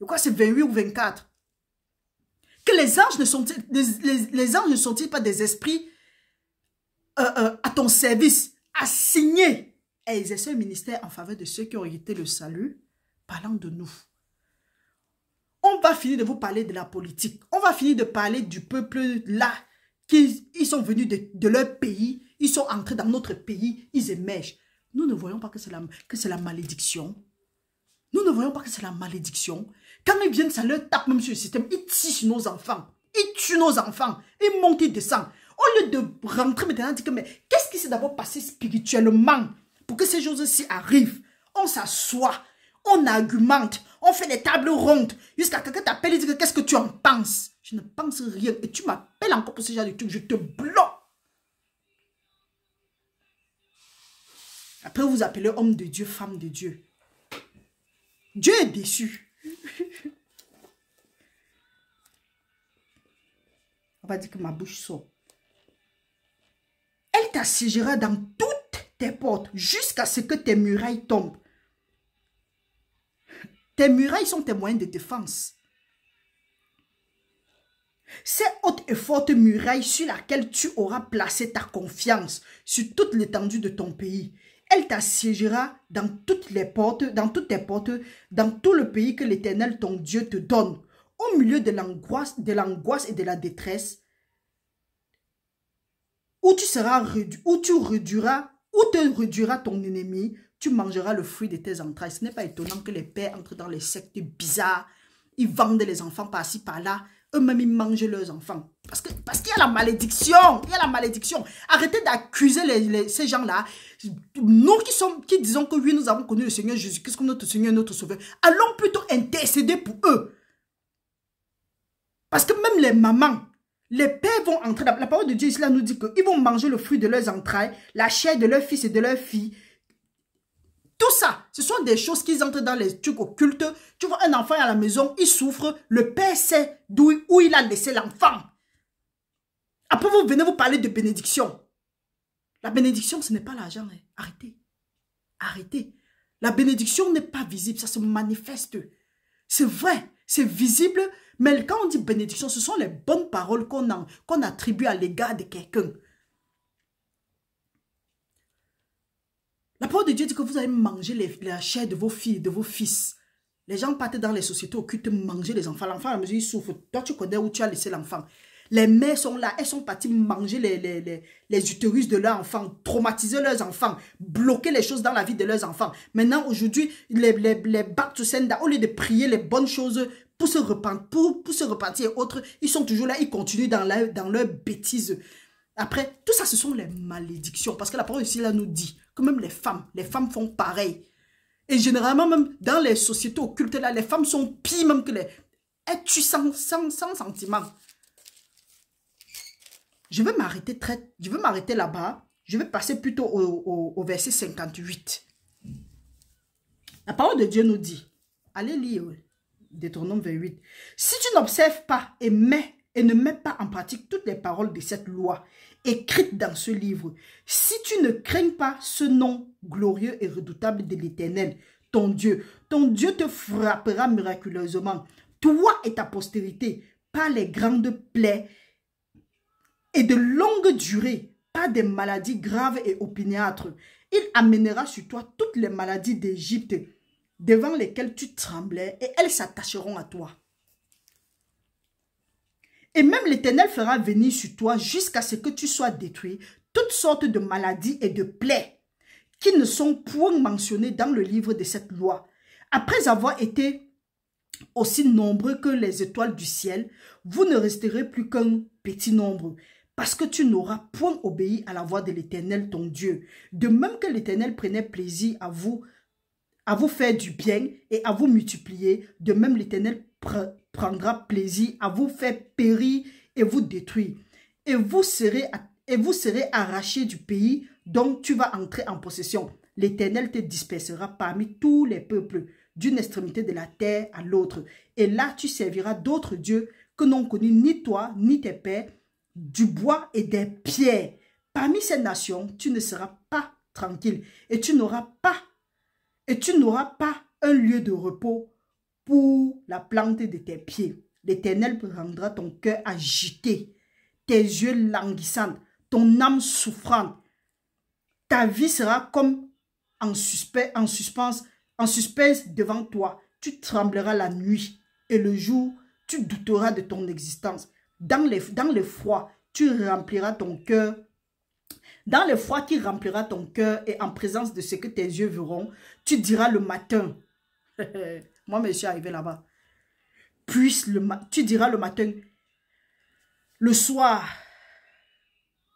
S1: je crois que c'est 28 ou 24, que les anges ne sont-ils pas des esprits à ton service, assignés à exercer un ministère en faveur de ceux qui ont hérité le salut, parlant de nous. On va finir de vous parler de la politique. On va finir de parler du peuple là, ils sont venus de leur pays, ils sont entrés dans notre pays, ils émergent. Nous ne voyons pas que c'est la malédiction. Nous ne voyons pas que c'est la malédiction. Quand ils viennent, ça leur tape même sur le système. Ils tirent nos enfants. Ils tuent nos enfants. Ils montent, ils descendent. Au lieu de rentrer maintenant, dire que mais qu'est-ce qui s'est d'abord passé spirituellement pour que ces choses-ci arrivent? On s'assoit, on argumente, on fait des tables rondes jusqu'à quelqu'un t'appelle et dit qu'est-ce que tu en penses? Je ne pense rien. Et tu m'appelles encore pour ce genre de truc, je te bloque. Après, vous appelez homme de Dieu, femme de Dieu. Dieu est déçu. On va dire que ma bouche sort. Elle t'assiégera dans toutes tes portes jusqu'à ce que tes murailles tombent. Tes murailles sont tes moyens de défense. Ces hautes et fortes murailles sur lesquelles tu auras placé ta confiance sur toute l'étendue de ton pays. Elle t'assiégera dans toutes tes portes, dans tout le pays que l'Éternel ton Dieu te donne. Au milieu de l'angoisse et de la détresse, où te réduira ton ennemi, tu mangeras le fruit de tes entrailles. Ce n'est pas étonnant que les pères entrent dans les sectes bizarres. Ils vendent les enfants par-ci, par-là. Eux-mêmes, ils mangent leurs enfants. Parce qu'il y a la malédiction. Il y a la malédiction. Arrêtez d'accuser ces gens-là. Nous qui disons que oui, nous avons connu le Seigneur Jésus-Christ comme notre Seigneur et notre Sauveur. Allons plutôt intercéder pour eux. Parce que même les mamans, les pères vont entrer. La parole de Dieu ici là nous dit qu'ils vont manger le fruit de leurs entrailles, la chair de leurs fils et de leurs filles. Tout ça, ce sont des choses qui entrent dans les trucs occultes. Tu vois un enfant à la maison, il souffre. Le père sait où il a laissé l'enfant. Après, vous venez vous parler de bénédiction. La bénédiction, ce n'est pas l'argent. Hein. Arrêtez. Arrêtez. La bénédiction n'est pas visible, ça se manifeste. C'est vrai, c'est visible, mais quand on dit bénédiction, ce sont les bonnes paroles qu'on attribue à l'égard de quelqu'un. La parole de Dieu dit que vous allez manger la chair de vos filles, de vos fils. Les gens partent dans les sociétés occultes manger les enfants. L'enfant, à la mesure, il souffre. Toi, tu connais où tu as laissé l'enfant. Les mères sont là, elles sont parties manger les utérus de leurs enfants, traumatiser leurs enfants, bloquer les choses dans la vie de leurs enfants. Maintenant, aujourd'hui, les back to sender, au lieu de prier les bonnes choses pour se repentir et autres, ils sont toujours là, ils continuent dans leur bêtise. Après, tout ça, ce sont les malédictions. Parce que la parole ici, là, nous dit que même les femmes font pareil. Et généralement, même dans les sociétés occultes, là, les femmes sont pires même que les... Elles tuent sans sentiment. Je vais m'arrêter là-bas. Je vais passer plutôt au verset 58. La parole de Dieu nous dit, allez lire Deutéronome 28. Si tu n'observes pas et ne mets pas en pratique toutes les paroles de cette loi écrites dans ce livre, si tu ne crains pas ce nom glorieux et redoutable de l'Éternel, ton Dieu te frappera miraculeusement, toi et ta postérité, par les grandes plaies et de longue durée, par des maladies graves et opiniâtres. Il amènera sur toi toutes les maladies d'Égypte, devant lesquelles tu tremblais, et elles s'attacheront à toi. Et même l'Éternel fera venir sur toi jusqu'à ce que tu sois détruit toutes sortes de maladies et de plaies qui ne sont point mentionnées dans le livre de cette loi. Après avoir été aussi nombreux que les étoiles du ciel, vous ne resterez plus qu'un petit nombre, parce que tu n'auras point obéi à la voix de l'Éternel ton Dieu. De même que l'Éternel prenait plaisir à vous faire du bien et à vous multiplier, de même l'Éternel prendra plaisir à vous faire périr et vous détruire. Et vous serez arrachés du pays dont tu vas entrer en possession. L'Éternel te dispersera parmi tous les peuples, d'une extrémité de la terre à l'autre. Et là, tu serviras d'autres dieux que n'ont connus ni toi, ni tes pères, du bois et des pierres. Parmi ces nations, tu ne seras pas tranquille et tu n'auras pas un lieu de repos pour la plante de tes pieds. L'Éternel rendra ton cœur agité, tes yeux languissants, ton âme souffrante. Ta vie sera comme en suspense devant toi. Tu trembleras la nuit et le jour, tu douteras de ton existence. Dans le froid, tu rempliras ton cœur. Dans le froid qui remplira ton cœur et en présence de ce que tes yeux verront, tu diras le matin. Moi, je suis arrivé là-bas. Tu diras le matin. Le soir.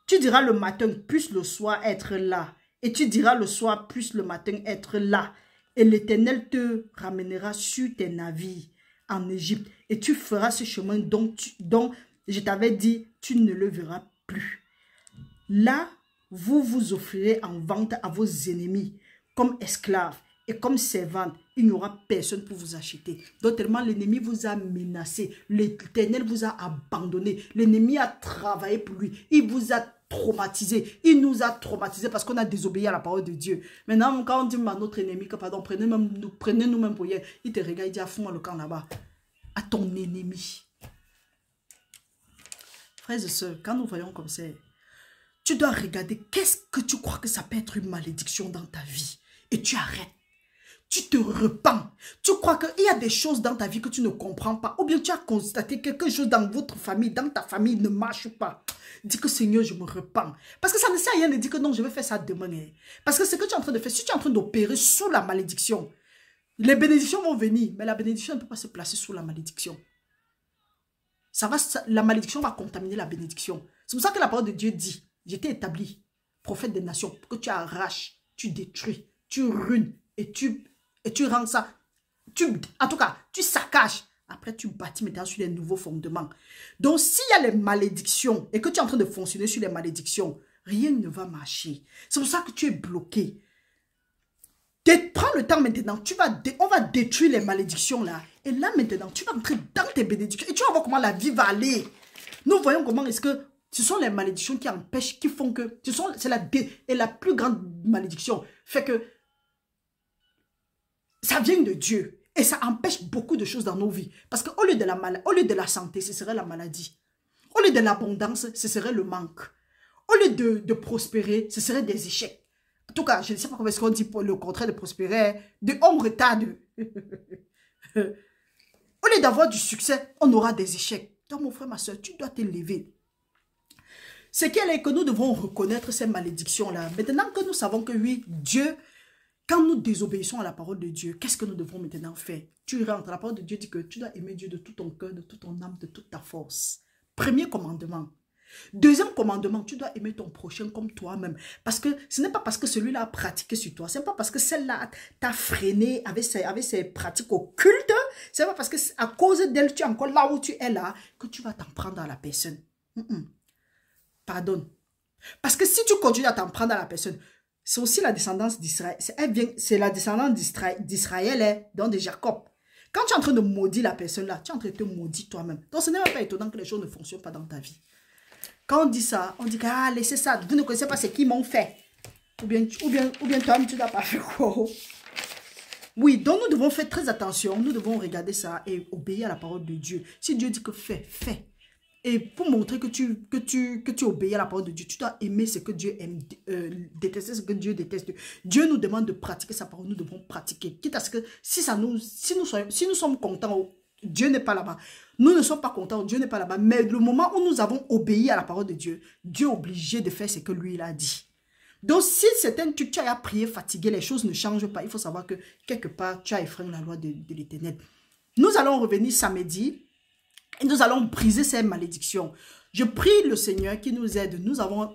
S1: Tu diras le matin, plus le soir être là. Et tu diras le soir, plus le matin être là. Et l'Éternel te ramènera sur tes navires en Égypte. Et tu feras ce chemin dont je t'avais dit, tu ne le verras plus. Là, vous vous offrirez en vente à vos ennemis comme esclaves et comme servantes. Il n'y aura personne pour vous acheter. Donc tellement l'ennemi vous a menacé, l'Éternel vous a abandonné, l'ennemi a travaillé pour lui, il vous a traumatisé, il nous a traumatisé parce qu'on a désobéi à la parole de Dieu. Maintenant, quand on dit à notre ennemi que pardon, prenez nous-mêmes pour hier, il te regarde, il dit à fond le camp là-bas, à ton ennemi. Frères et sœurs, quand nous voyons comme ça, tu dois regarder qu'est-ce que tu crois que ça peut être une malédiction dans ta vie. Et tu arrêtes. Tu te repens. Tu crois qu'il y a des choses dans ta vie que tu ne comprends pas. Ou bien tu as constaté quelque chose dans votre famille, dans ta famille ne marche pas. Dis que Seigneur, je me repens. Parce que ça ne sert à rien de dire que non, je vais faire ça demain. Parce que ce que tu es en train de faire, si tu es en train d'opérer sous la malédiction, les bénédictions vont venir. Mais la bénédiction ne peut pas se placer sous la malédiction. La malédiction va contaminer la bénédiction. C'est pour ça que la parole de Dieu dit, j'étais établi, prophète des nations, que tu arraches, tu détruis, tu ruines et tu rends ça. En tout cas, tu saccages. Après, tu bâtis maintenant sur les nouveaux fondements. Donc, s'il y a les malédictions et que tu es en train de fonctionner sur les malédictions, rien ne va marcher. C'est pour ça que tu es bloqué. Prends le temps maintenant. On va détruire les malédictions là. Et là maintenant, tu vas entrer dans tes bénédictions. Et tu vas voir comment la vie va aller. Nous voyons comment est-ce que ce sont les malédictions qui empêchent, qui font que... C'est la plus grande malédiction. Fait que Ça vient de Dieu. Et ça empêche beaucoup de choses dans nos vies. Parce qu'au lieu de la santé, ce serait la maladie. Au lieu de l'abondance, ce serait le manque. Au lieu de prospérer, ce serait des échecs. En tout cas, je ne sais pas comment est-ce qu'on dit pour le contraire de prospérer. On retarde. Au lieu d'avoir du succès, on aura des échecs. Donc mon frère, ma soeur, tu dois te lever. Ce qui est que nous devons reconnaître ces malédictions-là. Maintenant que nous savons que oui, Dieu, quand nous désobéissons à la parole de Dieu, qu'est-ce que nous devons maintenant faire? Tu rentres, la parole de Dieu dit que tu dois aimer Dieu de tout ton cœur, de toute ton âme, de toute ta force. Premier commandement. Deuxième commandement, tu dois aimer ton prochain comme toi-même. Parce que ce n'est pas parce que celui-là a pratiqué sur toi, ce n'est pas parce que celle-là t'a freiné avec ses pratiques occultes, ce n'est pas parce que à cause d'elle, tu es encore là où tu es là, que tu vas t'en prendre à la personne. Pardonne. Parce que si tu continues à t'en prendre à la personne, c'est aussi la descendance d'Israël. C'est la descendance d'Israël, donc de Jacob. Quand tu es en train de maudire la personne là, tu es en train de te maudire toi-même. Donc ce n'est pas étonnant que les choses ne fonctionnent pas dans ta vie. Quand on dit ça, on dit que ah, laissez ça, vous ne connaissez pas ce qu'ils m'ont fait. Ou bien toi-même, tu n'as pas fait quoi. Oui, donc nous devons faire très attention, nous devons regarder ça et obéir à la parole de Dieu. Si Dieu dit que fais, fais. Et pour montrer que tu obéis à la parole de Dieu, tu dois aimer ce que Dieu aime, détester ce que Dieu déteste. Dieu nous demande de pratiquer sa parole, nous devons pratiquer. Quitte à ce que si nous sommes contents, Dieu n'est pas là-bas. Nous ne sommes pas contents, Dieu n'est pas là-bas. Mais le moment où nous avons obéi à la parole de Dieu, Dieu est obligé de faire ce que lui il a dit. Donc si tu as prié fatigué, les choses ne changent pas. Il faut savoir que quelque part, tu as effreint la loi de l'Éternel. Nous allons revenir samedi. Et nous allons briser ces malédictions. Je prie le Seigneur qui nous aide. Nous avons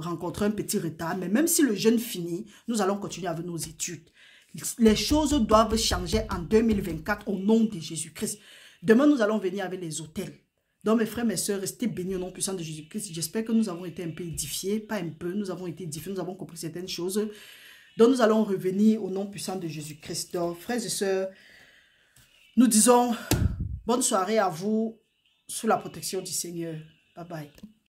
S1: rencontré un petit retard, mais même si le jeûne finit, nous allons continuer avec nos études. Les choses doivent changer en 2024 au nom de Jésus-Christ. Demain, nous allons venir avec les hôtels. Donc, mes frères, mes sœurs, restez bénis au nom puissant de Jésus-Christ. J'espère que nous avons été un peu édifiés, pas un peu, nous avons été édifiés, nous avons compris certaines choses. Donc, nous allons revenir au nom puissant de Jésus-Christ. Donc, frères et sœurs, nous disons bonne soirée à vous sous la protection du Seigneur. Bye bye.